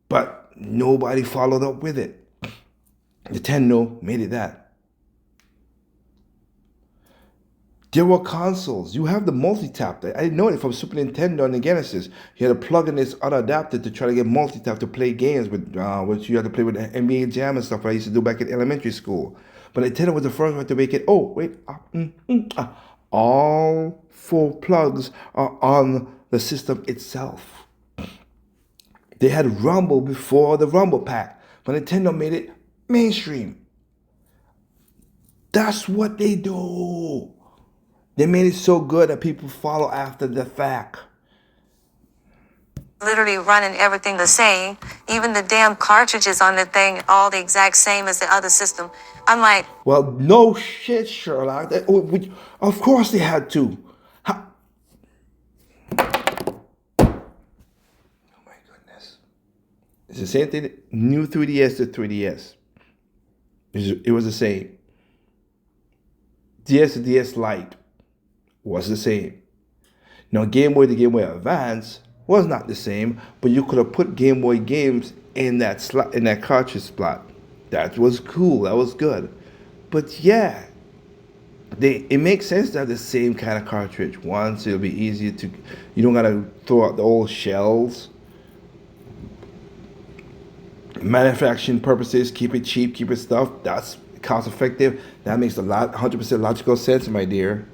but nobody followed up with it. Nintendo made it that. There were consoles. You have the multi-tap. I didn't know it from Super Nintendo and the Genesis. You had to plug in this other adapter to try to get multi-tap to play games with, which you had to play with NBA Jam and stuff like I used to do back in elementary school. But Nintendo was the first one to make it. Oh, wait. All 4 plugs are on the system itself. They had Rumble before the Rumble Pack, but Nintendo made it mainstream. That's what they do. They made it so good that people follow after the fact. literally running everything the same. Even the damn cartridges on the thing, all the exact same as the other system. I'm like, Well, no shit, Sherlock. Of course they had to. Oh my goodness. It's the same thing. New 3DS to 3DS. It was the same. DS to DS Lite was the same. Now, Game Boy to Game Boy Advance was not the same, but you could have put Game Boy games in that slot, in that cartridge slot. That was cool. That was good. But yeah, it makes sense to have the same kind of cartridge. Once it'll be easier to, you don't gotta throw out the old shells. Manufacturing purposes, keep it cheap, keep it stuff. That's cost effective. That makes 100% logical sense, my dear.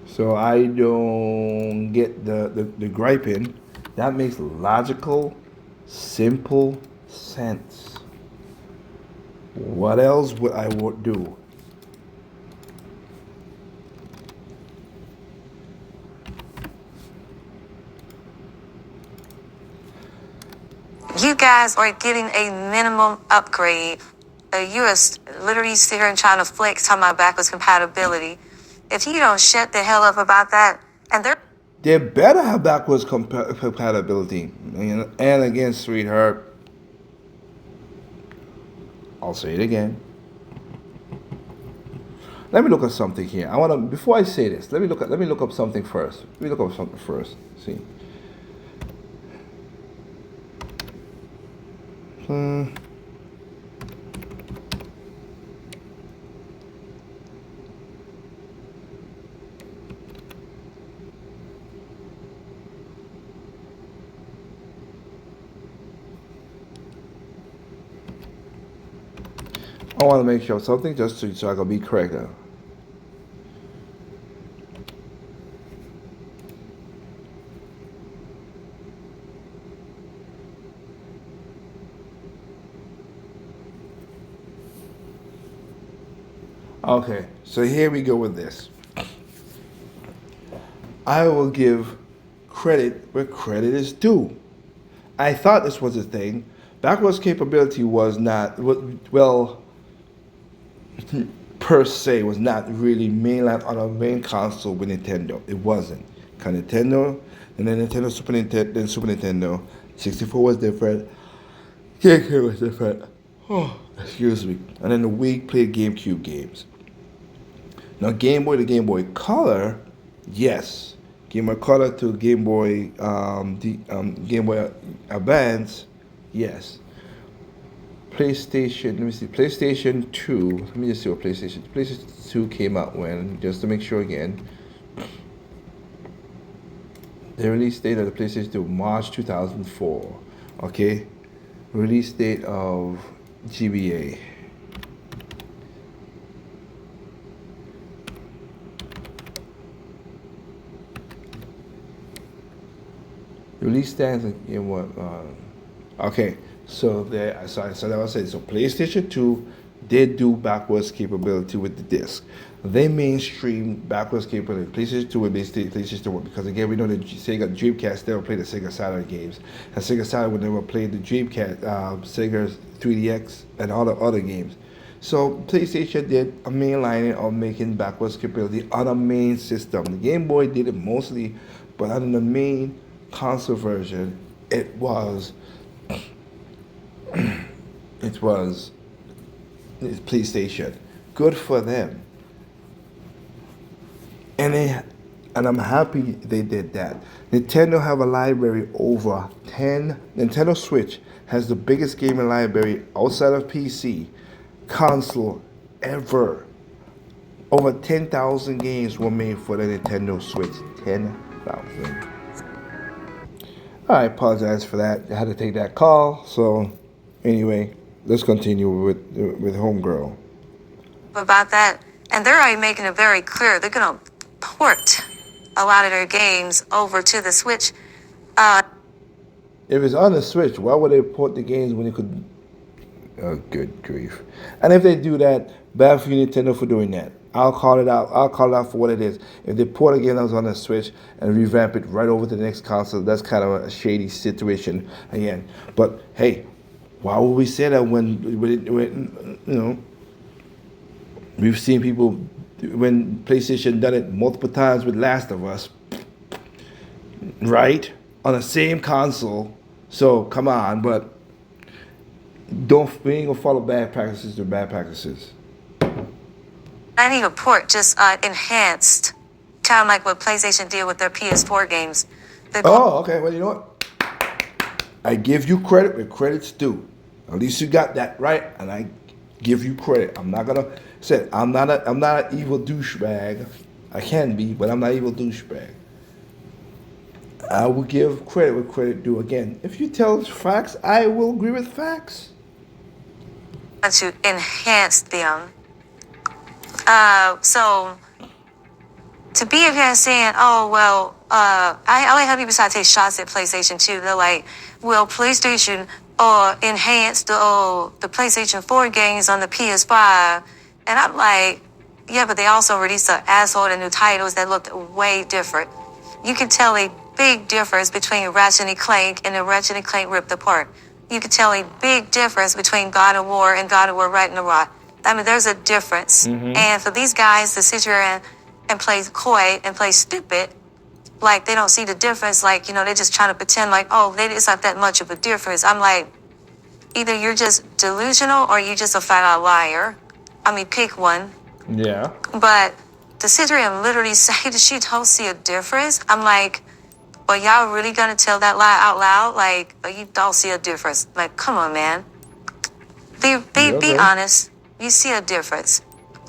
So I don't get the griping. That makes logical, simple sense. What else would I do? you guys are getting a minimum upgrade. You are literally sitting here and trying to flex talking about backwards compatibility. If you don't shut the hell up about that, and They better have backwards compatibility. And again, sweetheart, I'll say it again. Let me look at something here. I want to before I say this. Let me look up something first. Let me look up something first. See. I want to make sure something just so I can be correct. Okay, so here we go with this. I will give credit where credit is due. I thought this was a thing. Backwards capability was not, well, per se, was not really mainline on a main console with Nintendo. It wasn't. Kind of Nintendo, and then Nintendo Super Nintendo, then Super Nintendo. 64 was different. GameCube was different. Oh, excuse me. And then the Wii played GameCube games. Now Game Boy to Game Boy Color, yes. Game Boy Color to Game Boy Game Boy Advance, yes. PlayStation, let me see, PlayStation 2, let me just see what PlayStation 2 came out when, just to make sure again. The release date of the PlayStation 2, March 2004, okay? Release date of GBA. Release stands in what? Okay, so there. So that was it. So PlayStation 2 did do backwards capability with the disc. They mainstream backwards capability. PlayStation 2 would be PlayStation 1 because again we know that Sega Dreamcast never played the Sega Saturn games, and Sega Saturn would never play the Dreamcast, Sega 3DX, and all the other games. So PlayStation did a mainlining of making backwards capability on a main system. The Game Boy did it mostly, but on the main console version, it was PlayStation. Good for them. And I'm happy they did that. Nintendo have a library over 10. Nintendo Switch has the biggest gaming library outside of PC console ever. Over 10,000 games were made for the Nintendo Switch. 10,000. I apologize for that. I had to take that call. So, anyway, let's continue with Homegirl. About that, and they're already making it very clear they're going to port a lot of their games over to the Switch. If it's on the Switch, why would they port the games when they could? Oh, good grief! And if they do that, bad for you, Nintendo, for doing that. I'll call it out. I'll call it out for what it is. If they port a game that was on the Switch and revamp it right over to the next console, that's kind of a shady situation again. But hey, why would we say that when you know, we've seen people when PlayStation done it multiple times with Last of Us, right, on the same console. So come on, but we ain't gonna follow bad practices to bad practices. Not even port, just enhanced, kind of like what PlayStation did with their PS4 games. Oh, okay. Well, you know what? I give you credit where credit's due. At least you got that right, and I give you credit. I'm not gonna say I'm not an evil douchebag. I can be, but I'm not an evil douchebag. I will give credit where credit due. Again, if you tell facts, I will agree with facts. To enhance them. So to be up here saying, oh, well, I only have people try to take shots at PlayStation 2. They're like, well, PlayStation enhanced the PlayStation 4 games on the PS5. And I'm like, yeah, but they also released an asshole of new titles that looked way different. You can tell a big difference between Ratchet and Clank and the Ratchet and Clank Ripped Apart. You can tell a big difference between God of War and God of War Ragnarok. I mean, there's a difference. Mm-hmm. And for these guys to sit here and play coy and play stupid, like they don't see the difference, like, you know, they're just trying to pretend like, oh, it's not that much of a difference. I'm like, either you're just delusional or you're just a flat-out liar. I mean, pick one. Yeah. But to sit here and literally say that she don't see a difference, I'm like, well, y'all really gonna tell that lie out loud? Like, oh, you don't see a difference? Like, come on, man. Yeah, Be okay. honest. You see a difference.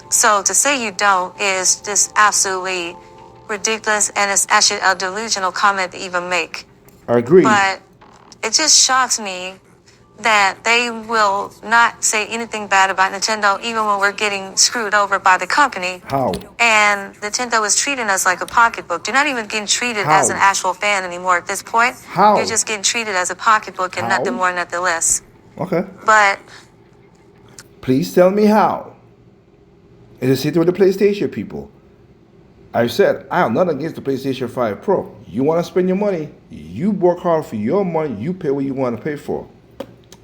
So to say you don't is just absolutely ridiculous, and it's actually a delusional comment to even make. Agreed. But it just shocks me that they will not say anything bad about Nintendo, even when we're getting screwed over by the company. How? And Nintendo is treating us like a pocketbook. You're not even getting treated as an How? actual fan anymore at this point. How? You're just getting treated as a pocketbook and nothing How? more, nothing less. Okay. But Please tell me how. It's the same with the PlayStation people. I said, I am not against the PlayStation 5 Pro. You want to spend your money, you work hard for your money, you pay what you want to pay for.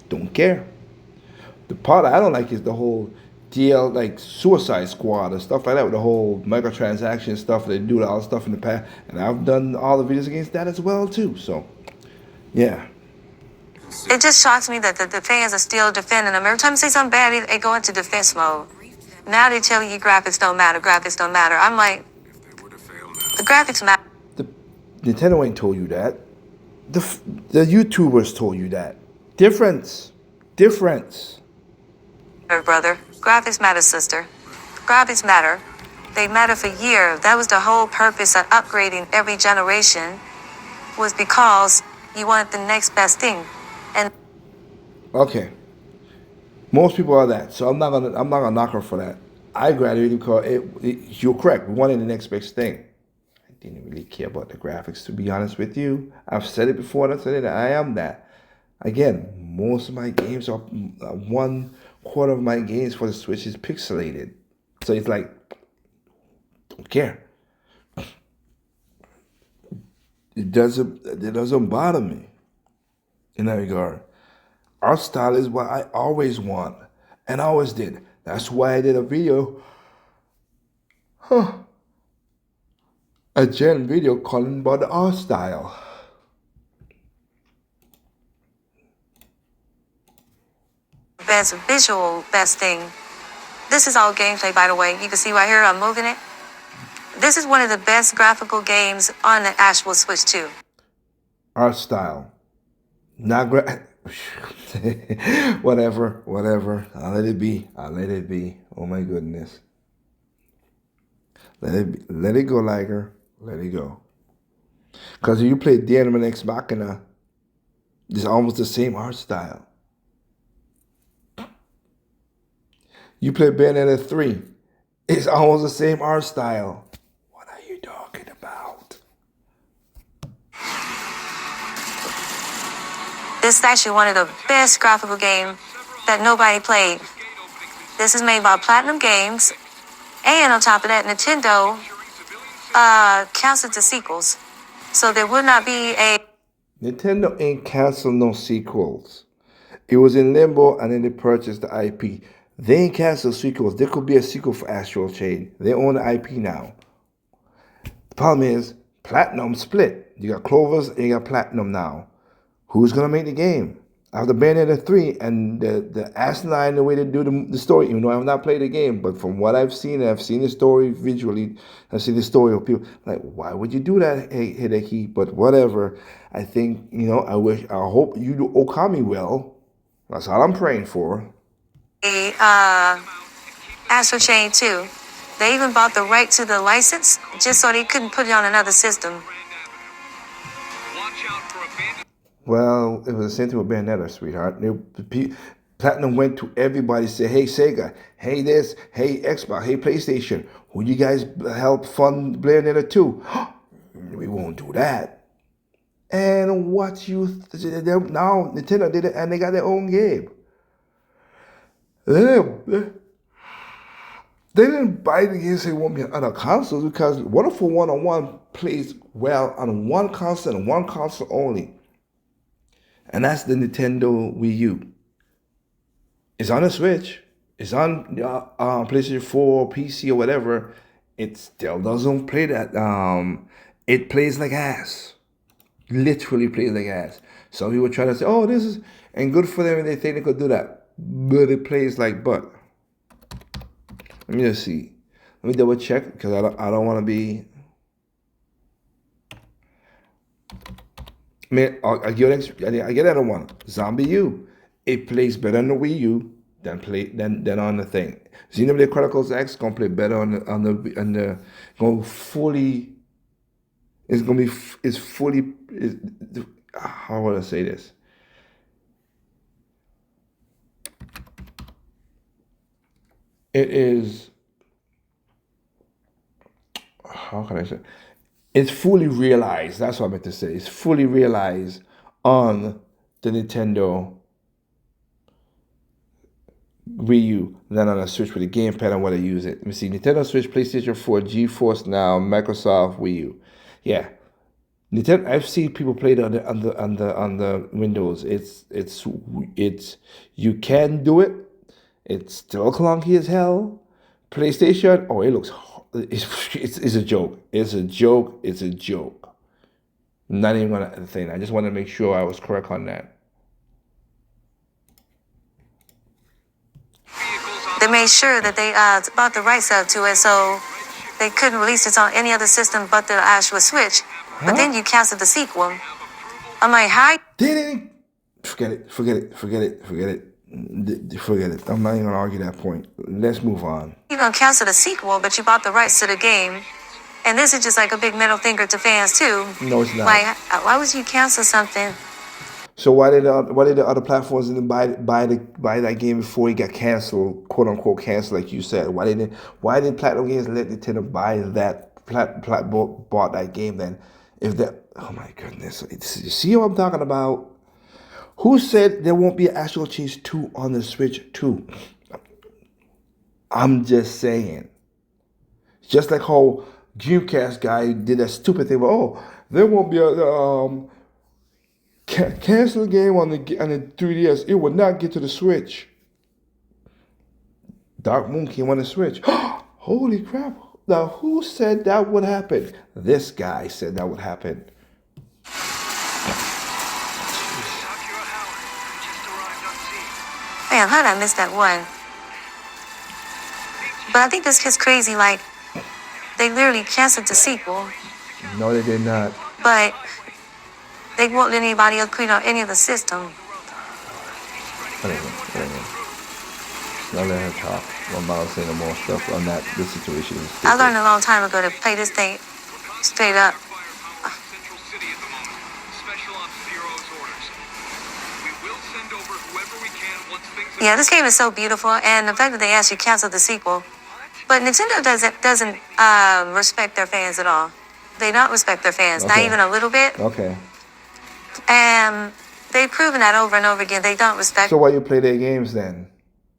Don't care. The part I don't like is the whole DL, like Suicide Squad and stuff like that, with the whole microtransaction stuff. They do all the stuff in the past. And I've done all the videos against that as well, too. So, yeah. it just shocks me that the fans are still defending them. Every time they say something bad, they go into defense mode. Now they tell you graphics don't matter, graphics don't matter. I'm like, the graphics matter. The Nintendo ain't told you that. The YouTubers told you that. Difference. Brother. Graphics matter, sister. Graphics matter. They matter for years. That was the whole purpose of upgrading every generation, was because you wanted the next best thing. And Okay. Most people are that, so I'm not gonna knock her for that. I graduated because you're correct. We wanted the next best thing. I didn't really care about the graphics, to be honest with you. I've said it before, and I said it. I am that. Again, most of my games are 1/4 of my games for the Switch is pixelated, so it's like, don't care. It doesn't bother me in that regard. Art style is what I always want, and I always did. That's why I did a video, a gen video calling about the art style. best visual best thing. This is all gameplay, by the way. You can see right here, I'm moving it. This is one of the best graphical games on the actual Switch 2. Art style, not whatever. I'll let it be. Oh my goodness. Let it go, Liger. Let it go. Because if you play Daemon X Machina, it's almost the same art style. You play Bayonetta 3, it's almost the same art style. What are you talking about? This is actually one of the best graphical games that nobody played. This is made by Platinum Games, and on top of that, Nintendo canceled the sequels. So there would not be a... Nintendo ain't canceled no sequels. It was in limbo and then they purchased the IP. They ain't canceled sequels. There could be a sequel for Astral Chain. They own the IP now. The problem is, Platinum split. You got Clovers and you got Platinum now. Who's going to make the game? After Bayonetta 3 and the asinine the way they do the story, even though I have not played the game, but from what I've seen the story visually, I've seen the story of people, like, why would you do that, Hideki? But whatever. I think, I hope you do Okami well. That's all I'm praying for. Astral Chain 2. They even bought the right to the license just so they couldn't put it on another system. Well, it was the same thing with Bayonetta, sweetheart. Platinum went to everybody, said, hey, Sega, hey this, hey Xbox, hey PlayStation, will you guys help fund Bayonetta 2? We won't do that. And now Nintendo did it and they got their own game. They didn't buy the games they want me on other consoles because Wonderful 101 plays well on one console and one console only. And that's the Nintendo Wii U. It's on the Switch. It's on PlayStation 4, PC, or whatever. It still doesn't play that. It plays like ass. Literally plays like ass. Some people try to say, oh, this is, and good for them, and they think they could do that. But it plays like butt. Let me just see. Let me double check because I don't want to be. Man, I get another one. Zombie U. It plays better on the Wii U than on the thing. Xenoblade Chronicles X gonna play better on the going fully. It's gonna be it's fully. How would I say this? It is. How can I say? It's fully realized. That's what I meant to say. It's fully realized on the Nintendo Wii U than on a Switch with a gamepad and what I use it. Let me see. Nintendo Switch, PlayStation 4, GeForce Now, Microsoft Wii U. Yeah. Nintendo, I've seen people play it on the Windows. It's you can do it. It's still clunky as hell. PlayStation, oh, it looks. It's a joke. It's a joke. It's a joke. Not even gonna think. I just want to make sure I was correct on that. They made sure that they bought the rights up to it, so they couldn't release it on any other system but the actual Switch. But then you canceled the sequel. I'm like, hi. Didn't forget it. I'm not even gonna argue that point. Let's move on. You're gonna cancel the sequel, but you bought the rights to the game. And this is just like a big middle finger to fans too. No, it's not. Like, why would you cancel something? So why did the other platforms didn't buy that game before it got canceled, quote unquote canceled, like you said? Why did Platinum Games let Nintendo buy that bought that game then? If that, oh my goodness, you see what I'm talking about? Who said there won't be an Astral Chain 2 on the Switch 2? I'm just saying. Just like how Dreamcast guy did that stupid thing. Oh, there won't be a cancel the game on the 3DS. It will not get to the Switch. Dark Moon came on the Switch. Holy crap! Now who said that would happen? This guy said that would happen. Man, how did I miss that one? But I think this kid's crazy. Like, they literally canceled the sequel, No, they did not. but they won't let anybody else clean out any of the system. Whatever. Don't let her talk. I'm about to say no more stuff on that. This situation is stupid. I learned a long time ago to play this thing straight up. Yeah, this game is so beautiful, and the fact that they actually canceled the sequel. But Nintendo doesn't respect their fans at all. They don't respect their fans, not Okay. even a little bit. Okay. And they've proven that over and over again. They don't respect. So why you play their games then?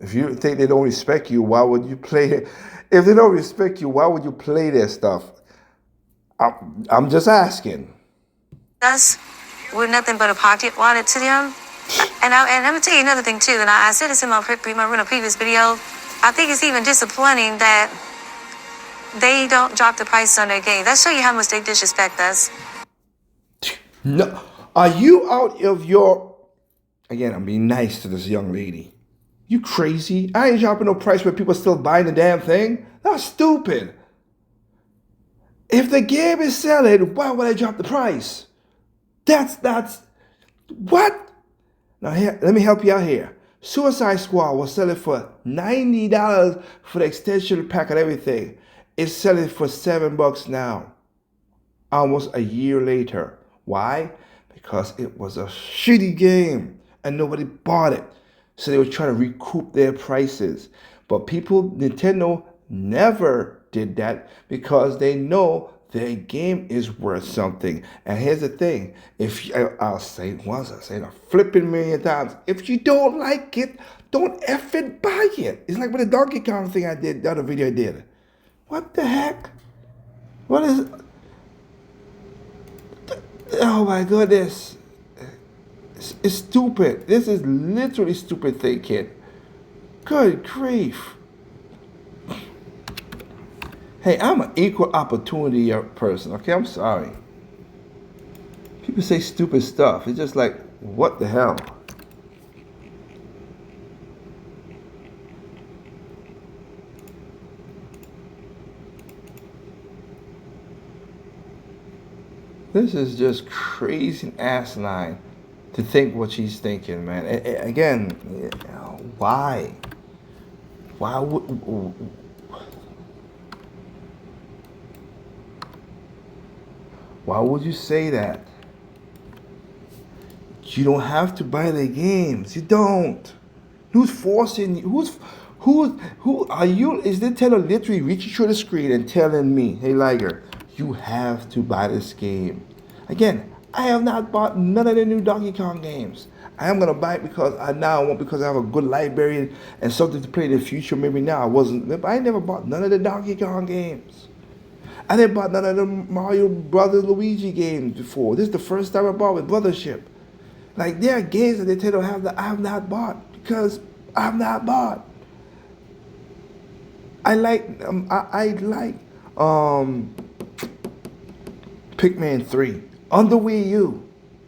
If you think they don't respect you, why would you play it? If they don't respect you, why would you play their stuff? I'm just asking. Us, we're nothing but a pocket wallet to them. And I'm gonna tell you another thing too. And I said this in my previous video. I think it's even disappointing that they don't drop the prices on their game. That show you how much they disrespect us. No, are you out of your? Again, I'm being nice to this young lady. You crazy? I ain't dropping no price where people still buying the damn thing. That's stupid. If the game is selling, why would I drop the price? That's what? Now here, let me help you out here. Suicide Squad was selling for $90 for the extension pack and everything. It's selling for $7 now. Almost a year later. Why? Because it was a shitty game and nobody bought it. So they were trying to recoup their prices. But Nintendo never did that because they know their game is worth something. And here's the thing. I'll say it once, I'll say it a flipping million times. If you don't like it, don't effing buy it. It's like with the Donkey Kong thing I did, the other video I did. What the heck? What is... Oh my goodness. It's stupid. This is literally stupid thinking. Good grief. Hey, I'm an equal opportunity person, okay? I'm sorry. People say stupid stuff. It's just like, what the hell? This is just crazy and asinine to think what she's thinking, man. Again, why? Why would? Why would you say that? You don't have to buy the games. You don't. Who's forcing you? Who are you? Is Nintendo literally reaching through the screen and telling me, hey Liger, you have to buy this game? Again, I have not bought none of the new Donkey Kong games. I am gonna buy it because I have a good library and something to play in the future. Maybe now I never bought none of the Donkey Kong games. I didn't bought none of the Mario Brothers Luigi games before. This is the first time I bought with Brothership. Like there are games that Nintendo have that I have not bought because I have not bought. I like Pikmin 3 on the Wii U,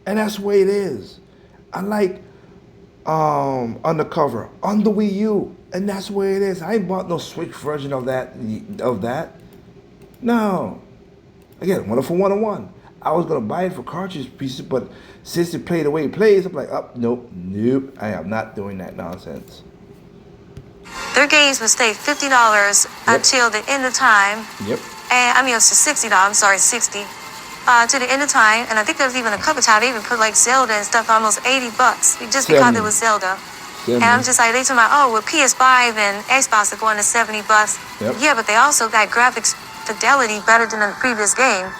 and that's the way it is. I like Undercover on the Wii U, and that's the way it is. I ain't bought no Switch version of that. No. Again, 101. I was gonna buy it for cartridge pieces, but since it played the way it plays, I'm like, nope. I am not doing that nonsense. Their games would stay $50 until the end of time. Yep. And I mean, it's $60. I'm sorry, 60. To the end of time, and I think there was even a couple times they even put like Zelda and stuff, almost $80 just because it was Zelda. And I'm just like, they talking about, with PS5 and Xbox are going to $70. Yep. Yeah, but they also got graphics fidelity better than the previous game.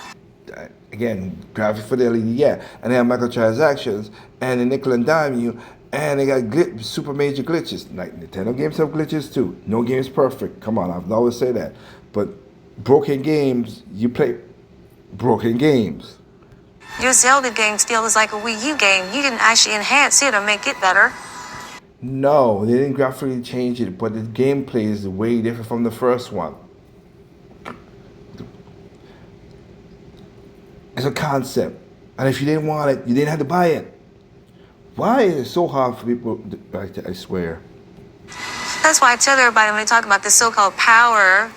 Again, graphic fidelity, yeah. And they have microtransactions, and they nickel and dime you, and they got super major glitches. Like Nintendo games have glitches too. No game's perfect. Come on, I've always said that. But broken games, you play broken games. Your Zelda game still is like a Wii U game. You didn't actually enhance it or make it better. No, they didn't graphically change it, but the gameplay is way different from the first one. It's a concept, and if you didn't want it, you didn't have to buy it. Why is it so hard for people? I swear. That's why I tell everybody when they talk about this so-called power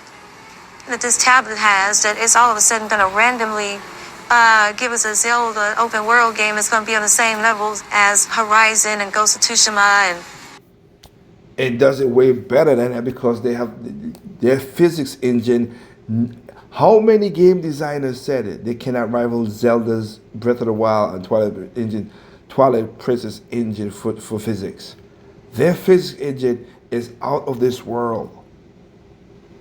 that this tablet has, that it's all of a sudden going to randomly give us a Zelda open world game. It's going to be on the same levels as Horizon and Ghost of Tsushima, and it does it way better than that because they have their physics engine. How many game designers said it? They cannot rival Zelda's Breath of the Wild and Twilight Princess engine for physics. Their physics engine is out of this world.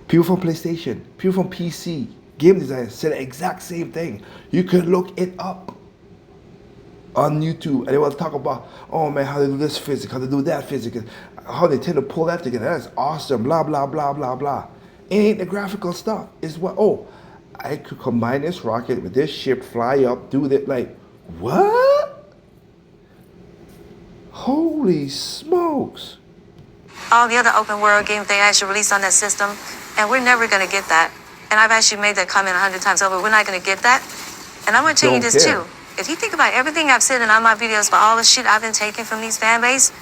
People from PlayStation, people from PC, game designers said the exact same thing. You can look it up on YouTube, and they will talk about, oh man, how they do this physics, how they do that physics, how they tend to pull that together. That's awesome, blah, blah, blah, blah, blah. It ain't the graphical stuff. It's what, I could combine this rocket with this ship, fly up, do that. Like, what? Holy smokes. all the other open world games they actually released on that system, and we're never going to get that. And I've actually made that comment 100 times over. We're not going to get that. And I'm going to tell you this too. If you think about everything I've said in all my videos for all the shit I've been taking from these fan base,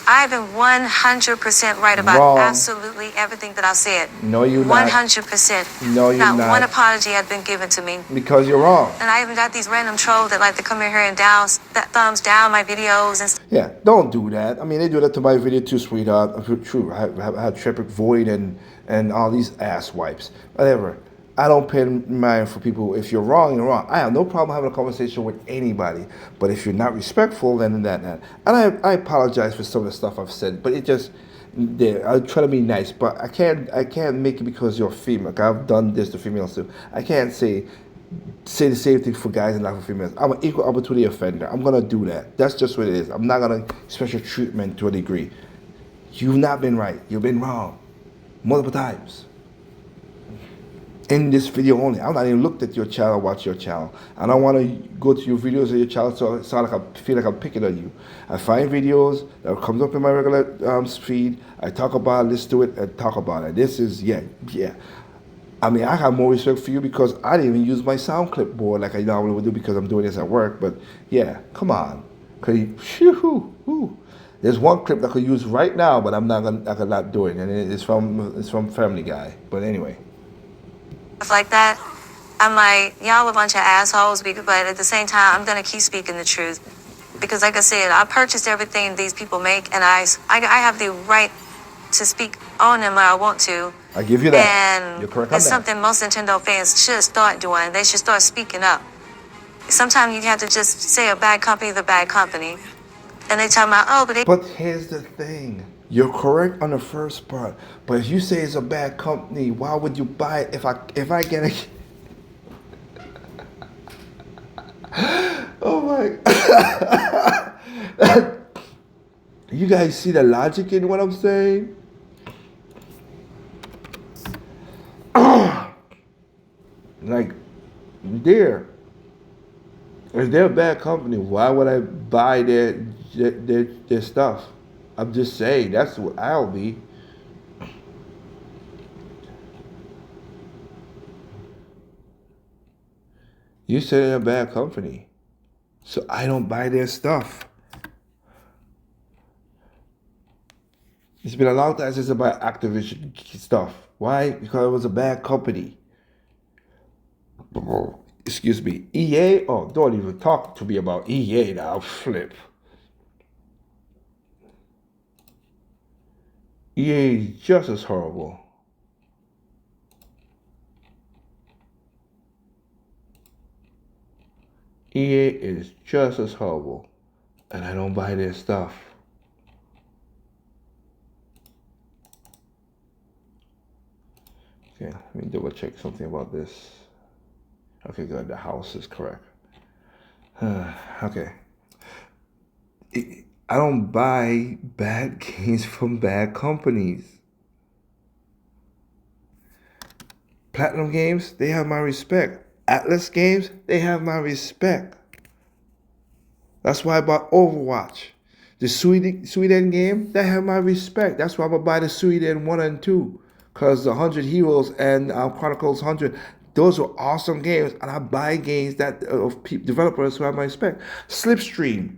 I've been 100% right about absolutely everything that I've said. No, you're not. 100%. No, you're not. Not one apology had been given to me. Because you're wrong. And I even got these random trolls that like to come in here and thumbs down my videos and stuff. Yeah, don't do that. I mean, they do that to my video too, sweetheart. True, I had Trepid Void and all these ass wipes. Whatever. I don't pay mind for people. If you're wrong, you're wrong. I have no problem having a conversation with anybody. But if you're not respectful, then that. And I apologize for some of the stuff I've said. But it just, I try to be nice. But I can't make it because you're female. Like I've done this to females too. I can't say the same thing for guys and not for females. I'm an equal opportunity offender. I'm going to do that. That's just what it is. I'm not going to special treatment to a degree. You've not been right. You've been wrong. Multiple times. In this video only. I've not even looked at your channel, watch your channel. I don't want to go to your videos of your channel so it sounds like I feel like I'm picking on you. I find videos that comes up in my regular feed. I talk about it, listen to it, and talk about it. This is, yeah. I mean, I have more respect for you because I didn't even use my sound clipboard like I normally would do because I'm doing this at work. But yeah, come on. There's one clip that I could use right now, but I'm not doing it. And it's from Family Guy. But anyway. Like that, I'm like, y'all a bunch of assholes, but at the same time, I'm gonna keep speaking the truth. Because like I said, I purchased everything these people make, and I have the right to speak on them when I want to. I give you that. And You're correct on it's that. something most Nintendo fans should start doing. They should start speaking up. Sometimes you have to just say a bad company is a bad company. And they tell me, oh, but they But here's the thing. You're correct on the first part. But if you say it's a bad company, why would you buy it if I get a Oh my You guys see the logic in what I'm saying? Like there. If they're a bad company, why would I buy their stuff? I'm just saying that's what I'll be. You said they're a bad company, so I don't buy their stuff. It's been a long time since I bought Activision stuff. Why? Because it was a bad company. Excuse me. EA? Oh, don't even talk to me about EA now. Flip. EA is just as horrible. EA is just as horrible. And I don't buy their stuff. Okay, let me double check something about this. Okay, good. The house is correct. Okay. I don't buy bad games from bad companies. Platinum Games, they have my respect. Atlas Games, they have my respect. That's why I bought Overwatch. The Sweden game, they have my respect. That's why I'm gonna buy the Sweden 1 and 2. Because the 100 Heroes and Chronicles 100, those are awesome games. And I buy games that of developers who have my respect. Slipstream.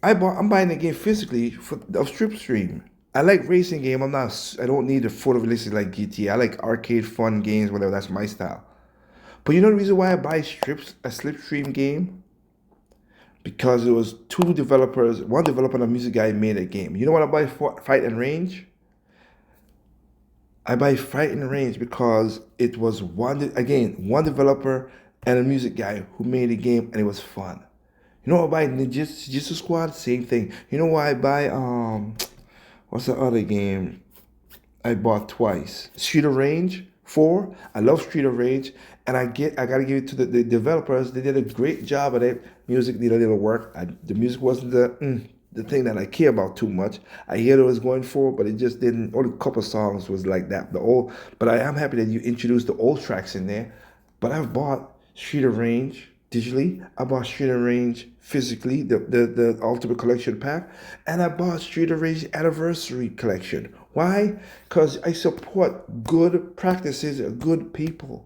I'm buying the game physically of Slipstream. I like racing game. I don't need a photorealistic like GTA. I like arcade fun games, whatever. That's my style. But you know the reason why I buy a Slipstream game? Because it was two developers. One developer and a music guy made a game. You know what I buy? Fight and Range. I buy Fight and Range because it was one developer and a music guy who made a game, and it was fun. You know what I buy? Ninja Squad, same thing. You know why I buy what's the other game I bought twice? Street of Rage 4. I love Street of Rage, and I gotta give it to the developers. They did a great job at it. Music did a little work. The music wasn't the thing that I care about too much. I hear what it was going for, but it just didn't. Only a couple songs was like that. But I am happy that you introduced the old tracks in there. But I've bought Street of Rage digitally. I bought Street of Rage physically, the Ultimate Collection pack, and I bought Street of Rage Anniversary Collection. Why? Because I support good practices, good people.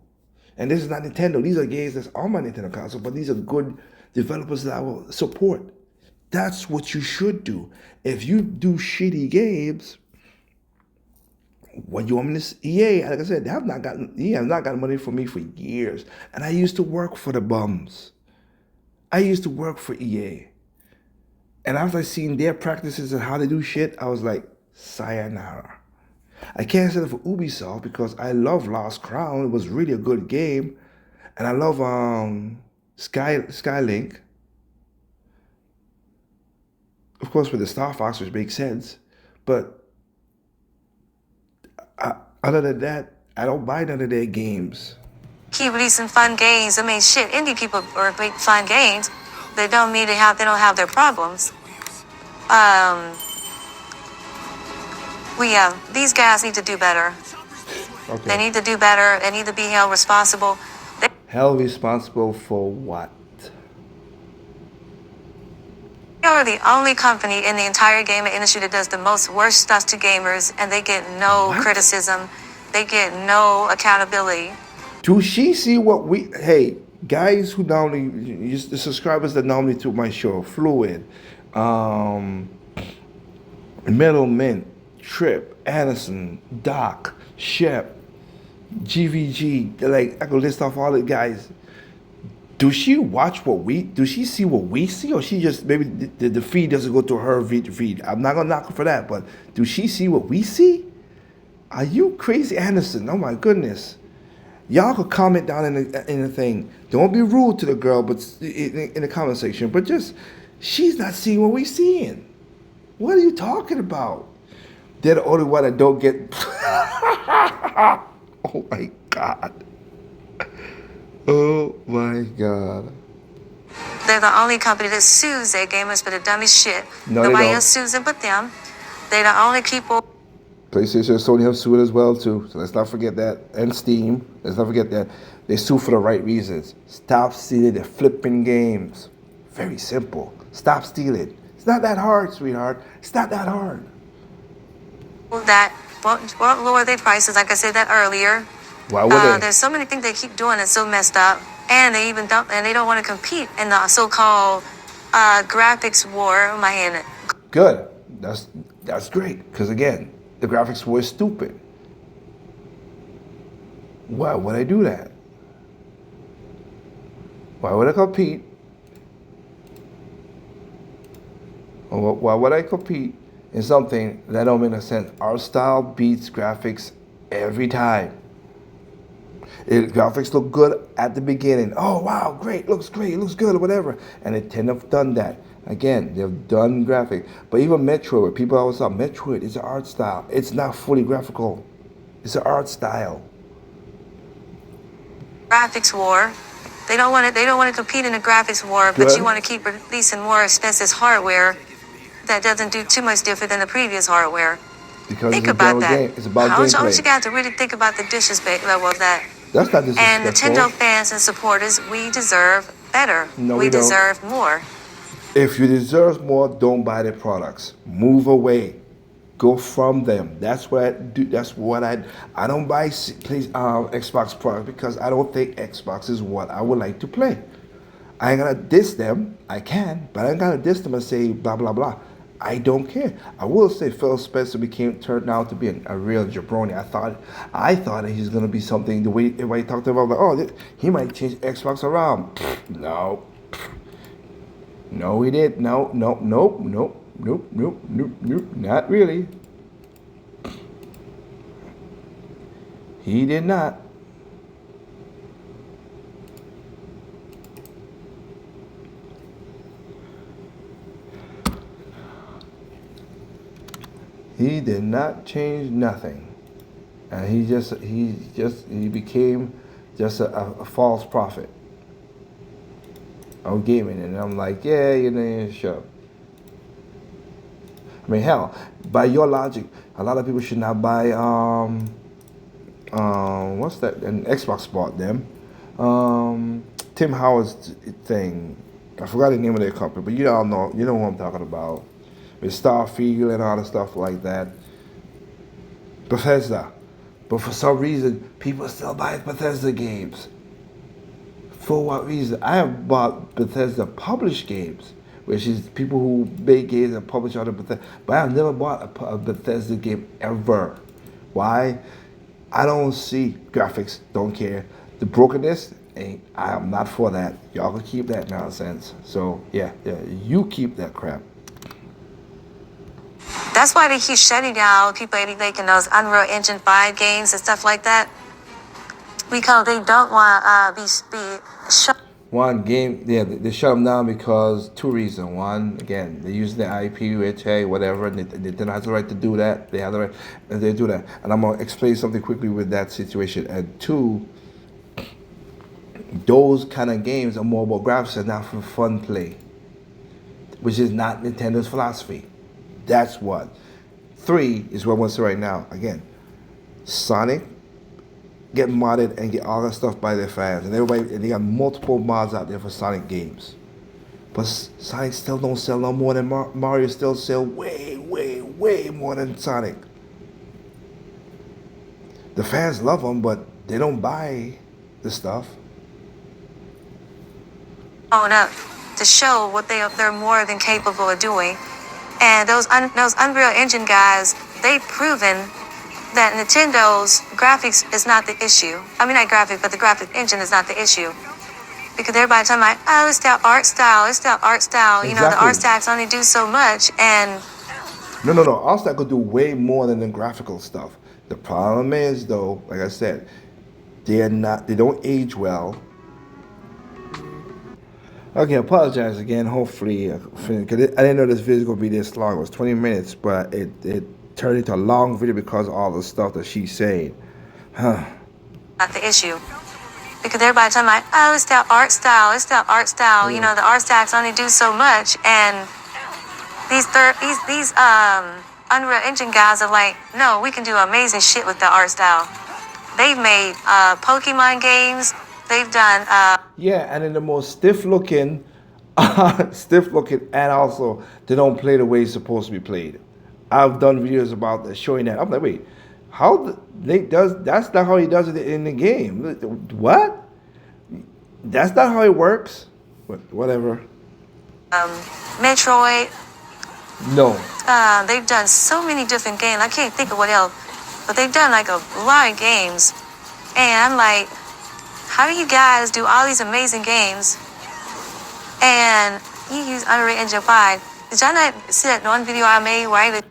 And this is not Nintendo. These are games that's on my Nintendo console, but these are good developers that I will support. That's what you should do. If you do shitty games, what you want me to EA, like I said, EA have not gotten money from me for years. And I used to work for the bums. I used to work for EA. And after I seen their practices and how they do shit, I was like, sayonara. I can't say that for Ubisoft because I love Lost Crown. It was really a good game. And I love Skylink. Of course, with the Star Fox, which makes sense. But other than that, I don't buy none of their games. keep releasing fun games. I mean, shit, indie people are making fun games. They don't mean they don't have their problems. These guys need to do better. Okay. They need to do better. They need to be held responsible. Held responsible for what? They are the only company in the entire gaming industry that does the most worst stuff to gamers, and they get no criticism. They get no accountability. Do she see what we? Hey, guys who normally, the subscribers that normally to my show, Fluid, Metal Mint, Trip, Anderson, Doc, Shep, GVG. Like I could list off all the guys. Do she watch what we? Do she see what we see, or she just maybe the feed doesn't go to her feed? I'm not gonna knock her for that, but do she see what we see? Are you crazy, Anderson? Oh my goodness! Y'all could comment down in the thing. Don't be rude to the girl, but in the comment section. But just she's not seeing what we seeing. What are you talking about? They're the only one that don't get. Oh my god. Oh my god. They're the only company that sues their gamers for the dumbest shit. No, they Nobody don't. else sues them but them. They're the only people. PlayStation and Sony have sued as well too. So let's not forget that. And Steam. Let's not forget that. They sue for the right reasons. Stop stealing the flipping games. Very simple. Stop stealing. It's not that hard, sweetheart. It's not that hard. That won't lower their prices, like I said that earlier. Why would they? There's so many things they keep doing that's so messed up, and they don't want to compete in the so-called graphics war. My hand. Good. That's great. Because again, the graphics were stupid. Why would I do that? Why would I compete? Or why would I compete in something that don't make no sense? Art style beats graphics every time. Graphics look good at the beginning. Oh wow, great, looks good, or whatever. And they tend to have done that. Again, they've done graphic. But even Metroid, where people always thought Metroid is an art style. It's not fully graphical. It's an art style. Graphics war. They don't want to compete in the graphics war, but Good. you want to keep releasing more expensive hardware that doesn't do too much different than the previous hardware. Because Think it's a about general that. game. It's about I want you gameplay. guys to really think about the disrespect level of that. That's not And disrespectful. Nintendo fans and supporters, we deserve better. No, we we don't. deserve more. If you deserve more, don't buy their products. Move away. Go from them. That's what I do. That's what I don't buy Xbox products because I don't think Xbox is what I would like to play. I ain't gonna diss them. I can, but I ain't gonna diss them and say blah blah blah. I don't care. I will say Phil Spencer turned out to be a real jabroni. I thought that he's gonna be something the way everybody talked about. Like, oh, he might change Xbox around. No. No, he did. Nope. Not really. He did not. He did not change nothing. And he became just a false prophet of gaming. And I'm like, yeah, you know, shut up. I mean, hell, by your logic, a lot of people should not buy what's that? An Xbox bought them. Tim Howard's thing. I forgot the name of their company, but you all know, you know what I'm talking about. With Starfield and all the stuff like that. Bethesda. But for some reason, people still buy Bethesda games. For what reason? I have bought Bethesda published games, which is people who make games and publish other Bethesda. But I have never bought a Bethesda game ever. Why? I don't see graphics, don't care. The brokenness, I am not for that. Y'all can keep that nonsense. So yeah, you keep that crap. That's why they keep shutting down people making those Unreal Engine 5 games and stuff like that. Because they don't want to be shut. One game, yeah, they shut them down because two reasons. One, again, they use the IP, which, hey, whatever, they don't have the right to do that. They have the right, and they do that. And I'm going to explain something quickly with that situation. And two, those kind of games are more about graphics and not for fun play, which is not Nintendo's philosophy. That's what. Three is what I want to say right now. Again, Sonic get modded and get all that stuff by their fans, and everybody, and they got multiple mods out there for Sonic games. But Sonic still don't sell no more than Mario. Still sell way more than Sonic. The fans love them, but they don't buy the stuff. Own up to show what they're more than capable of doing. And those Unreal Engine guys, they've proven that Nintendo's graphics is not the issue. I mean, not graphic, but the graphic engine is not the issue. Because everybody talking about, oh, it's that art style, it's that art style. You know, the art Exactly. styles only do so much. And No. All-Star could do way more than the graphical stuff. The problem is, though, like I said, they don't age well. Okay, apologize again. Hopefully, because I didn't know this video was gonna be this long. It was 20 minutes, but it turned into a long video because of all the stuff that she's saying. Huh. not the issue. Because everybody talking about, oh, it's that art style, it's that art style. You know, the art styles only do so much. And these Unreal Engine guys are like, no, we can do amazing shit with the art style. They've made Pokemon games. They've done Yeah, and in the most stiff-looking, and also they don't play the way it's supposed to be played. I've done videos about that, showing that. I'm like, wait, that's not how he does it in the game. What? That's not how it works. Whatever. Metroid. No. They've done so many different games. I can't think of what else, but they've done like a lot of games. And I'm like, how do you guys do all these amazing games and you use Unreal Engine 5? Did y'all not see that one video I made where I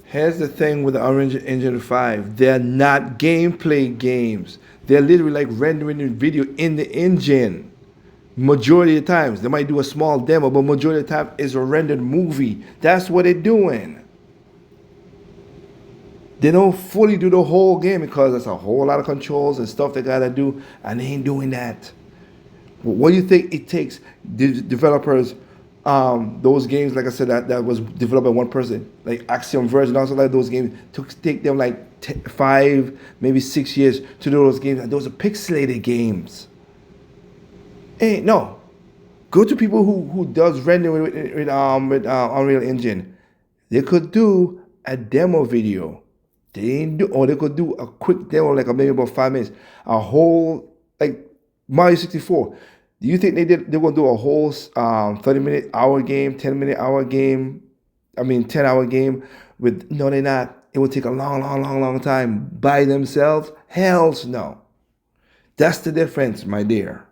Here's the thing with the Unreal Engine 5. They're not gameplay games. They're literally like rendering the video in the engine. Majority of the times. They might do a small demo, but majority of the time it's a rendered movie. That's what they're doing. They don't fully do the whole game because there's a whole lot of controls and stuff they gotta do, and they ain't doing that. What do you think it takes? The developers, those games, like I said, that was developed by one person, like Axiom Verge and also like those games, take them like 5, maybe 6 years to do those games, and those are pixelated games. Hey, no. Go to people who does rendering with Unreal Engine. They could do a demo video. They didn't do, or they could do a quick demo, like maybe about 5 minutes. A whole, like Mario 64. Do you think they're gonna do a whole 30-minute hour game, 10-minute hour game? 10-hour game with? No, they're not. It would take a long time by themselves. Hells no. That's the difference, my dear.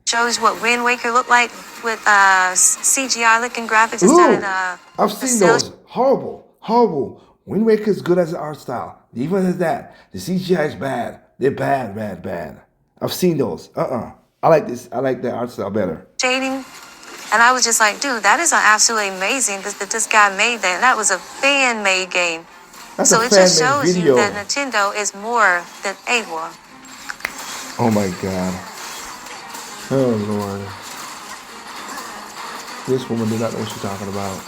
shows what Wind Waker looked like with CGI looking graphics instead of I've seen those. Horrible. Wind Waker is good as an art style. Even as that, the CGI is bad. They're bad. I've seen those. I like this. I like the art style better. shading. And I was just like, dude, that is absolutely amazing that this guy made that. And that was a fan-made game. That's So a it just fan-made shows video. you that Nintendo is more than able. Oh my god. Oh lord. This woman did not know what she's talking about.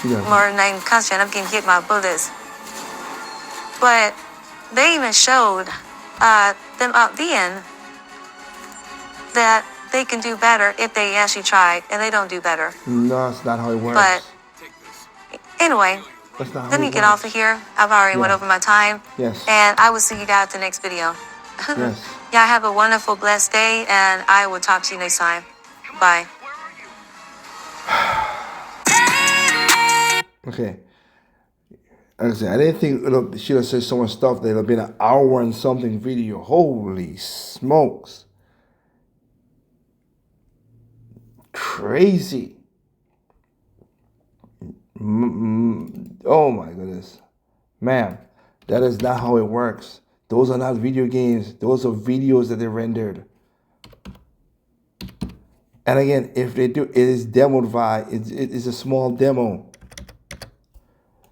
She doesn't. More than I'm concentrating. I'm getting hit by bullets. But they even showed them out then that they can do better if they actually tried, and they don't do better. No, it's not how it works. But anyway, That's not how let me it get works. off of here. I've already went Yeah. over my time. Yes. And I will see you guys at the next video. Yes. Y'all have a wonderful, blessed day, and I will talk to you next time. Bye. Okay. Like I said, I didn't think she'd have said so much stuff that it'll be an hour and something video. Holy smokes. Crazy. Oh my goodness. Ma'am, that is not how it works. Those are not video games. Those are videos that they rendered. And again, if they do, it is demoed by, it is a small demo.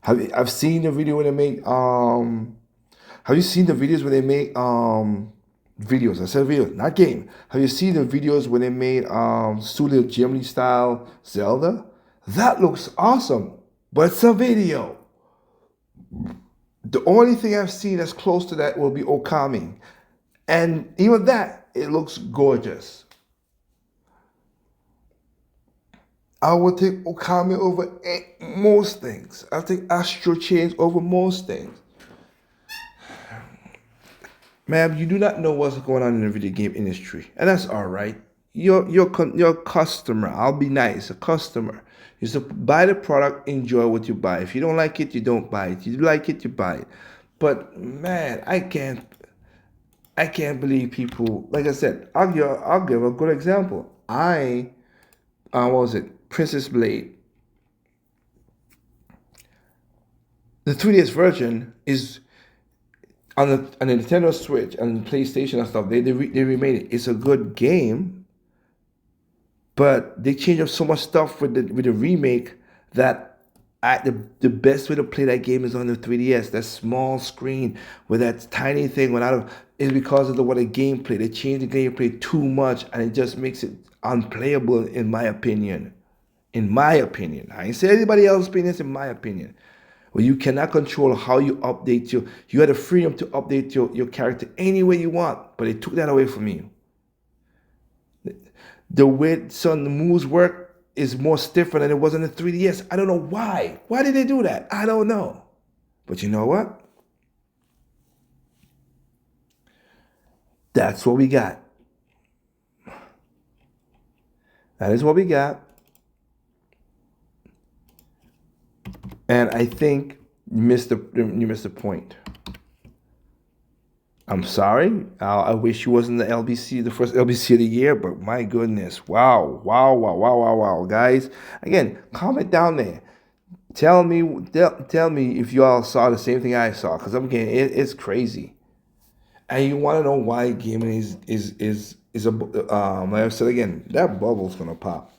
I've seen the video where they make, have you seen the videos where they make videos? I said videos, not game. Have you seen the videos where they made Studio Ghibli style Zelda? That looks awesome, but it's a video. The only thing I've seen that's close to that will be Okami. And even that, it looks gorgeous. I would take Okami over most things. I think Astro Chains over most things. Ma'am, you do not know what's going on in the video game industry. And that's all right. your customer. I'll be nice, a customer. You should buy the product, enjoy what you buy. If you don't like it, you don't buy it. You like it, you buy it. But man, I can't believe people. Like I said, I'll give a good example. What was it? Princess Blade. The 3DS version is on the Nintendo Switch and PlayStation and stuff. They remade it. It's a good game, but they changed up so much stuff with the remake that the best way to play that game is on the 3DS. That small screen with that tiny thing is because of what the gameplay. They changed the gameplay too much, and it just makes it unplayable in my opinion. In my opinion, I ain't say anybody else's opinion. It's in my opinion. Well, you cannot control how you update you had the freedom to update your character any way you want, but they took that away from you. The way some the moves work is more stiffer than it was on the 3DS. I don't know why. Why did they do that? I don't know. But you know what? That's what we got. That is what we got. And I think you missed the point. I'm sorry. I wish you wasn't the LBC, the first LBC of the year, but my goodness. Wow. Guys, again, comment down there. Tell me if you all saw the same thing I saw, because I'm getting it's crazy. And you want to know why gaming is a like I said again, that bubble's gonna pop.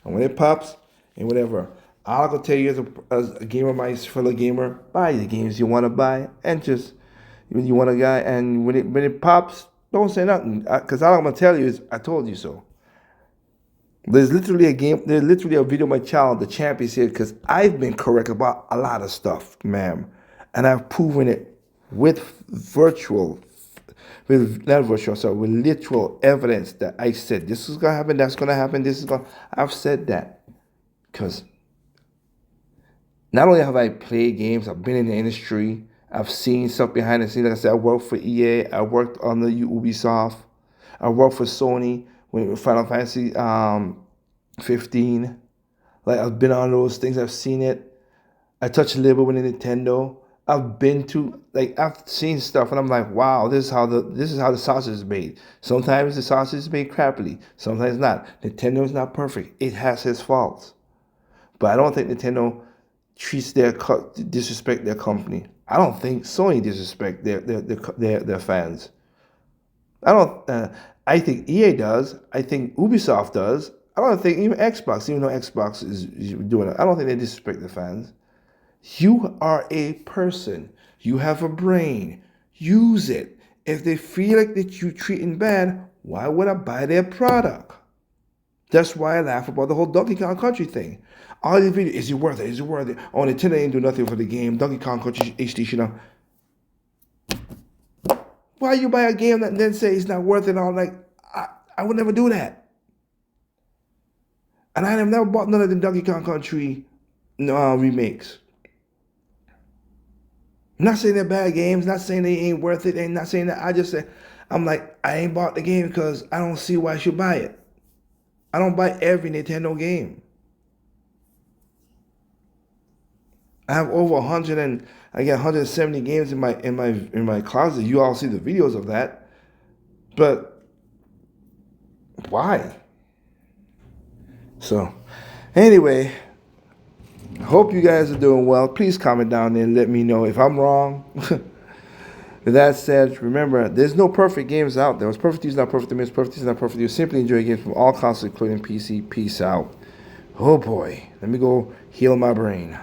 And when it pops, and whatever, I'll go tell you as a gamer, my fellow gamer, buy the games you want to buy, and just when you want a guy, and when it pops, don't say nothing, because all I'm gonna tell you is I told you so. There's literally a video of my child, the champ is here, because I've been correct about a lot of stuff, ma'am, and I've proven it with literal evidence that I said this is gonna happen, that's gonna happen, I've said that, because not only have I played games, I've been in the industry, I've seen stuff behind the scenes. Like I said, I worked for EA, I worked on the Ubisoft, I worked for Sony when Final Fantasy 15. Like, I've been on those things, I've seen it. I touched a little bit with Nintendo. I've seen stuff, and I'm like, wow, this is how the sausage is made. Sometimes the sausage is made crappily, sometimes not. Nintendo is not perfect. It has its faults, but I don't think Nintendo disrespect their company. I don't think Sony disrespect their fans. I think EA does. I think Ubisoft does. I don't think even Xbox, even though Xbox is doing it, I don't think they disrespect the fans. You are a person. You have a brain. Use it. If they feel like that you treating bad, why would I buy their product? That's why I laugh about the whole Donkey Kong Country thing. All these videos, is it worth it? Is it worth it? Oh, Nintendo ain't do nothing for the game. Donkey Kong Country HD should have. Why you buy a game and then say it's not worth it? I would never do that. And I have never bought none of the Donkey Kong Country remakes. I'm not saying they're bad games, not saying they ain't worth it, and not saying that. I just say, I'm like, I ain't bought the game because I don't see why I should buy it. I don't buy every Nintendo game. I have over 100 and I get 170 games in my closet. You all see the videos of that. But why? So anyway, I hope you guys are doing well. Please comment down there and let me know if I'm wrong. With that said, remember, there's no perfect games out there. It's perfect use, not perfect to miss. Perfect use, not perfect to use. Simply enjoy games from all consoles, including PC. Peace out. Oh boy, let me go heal my brain.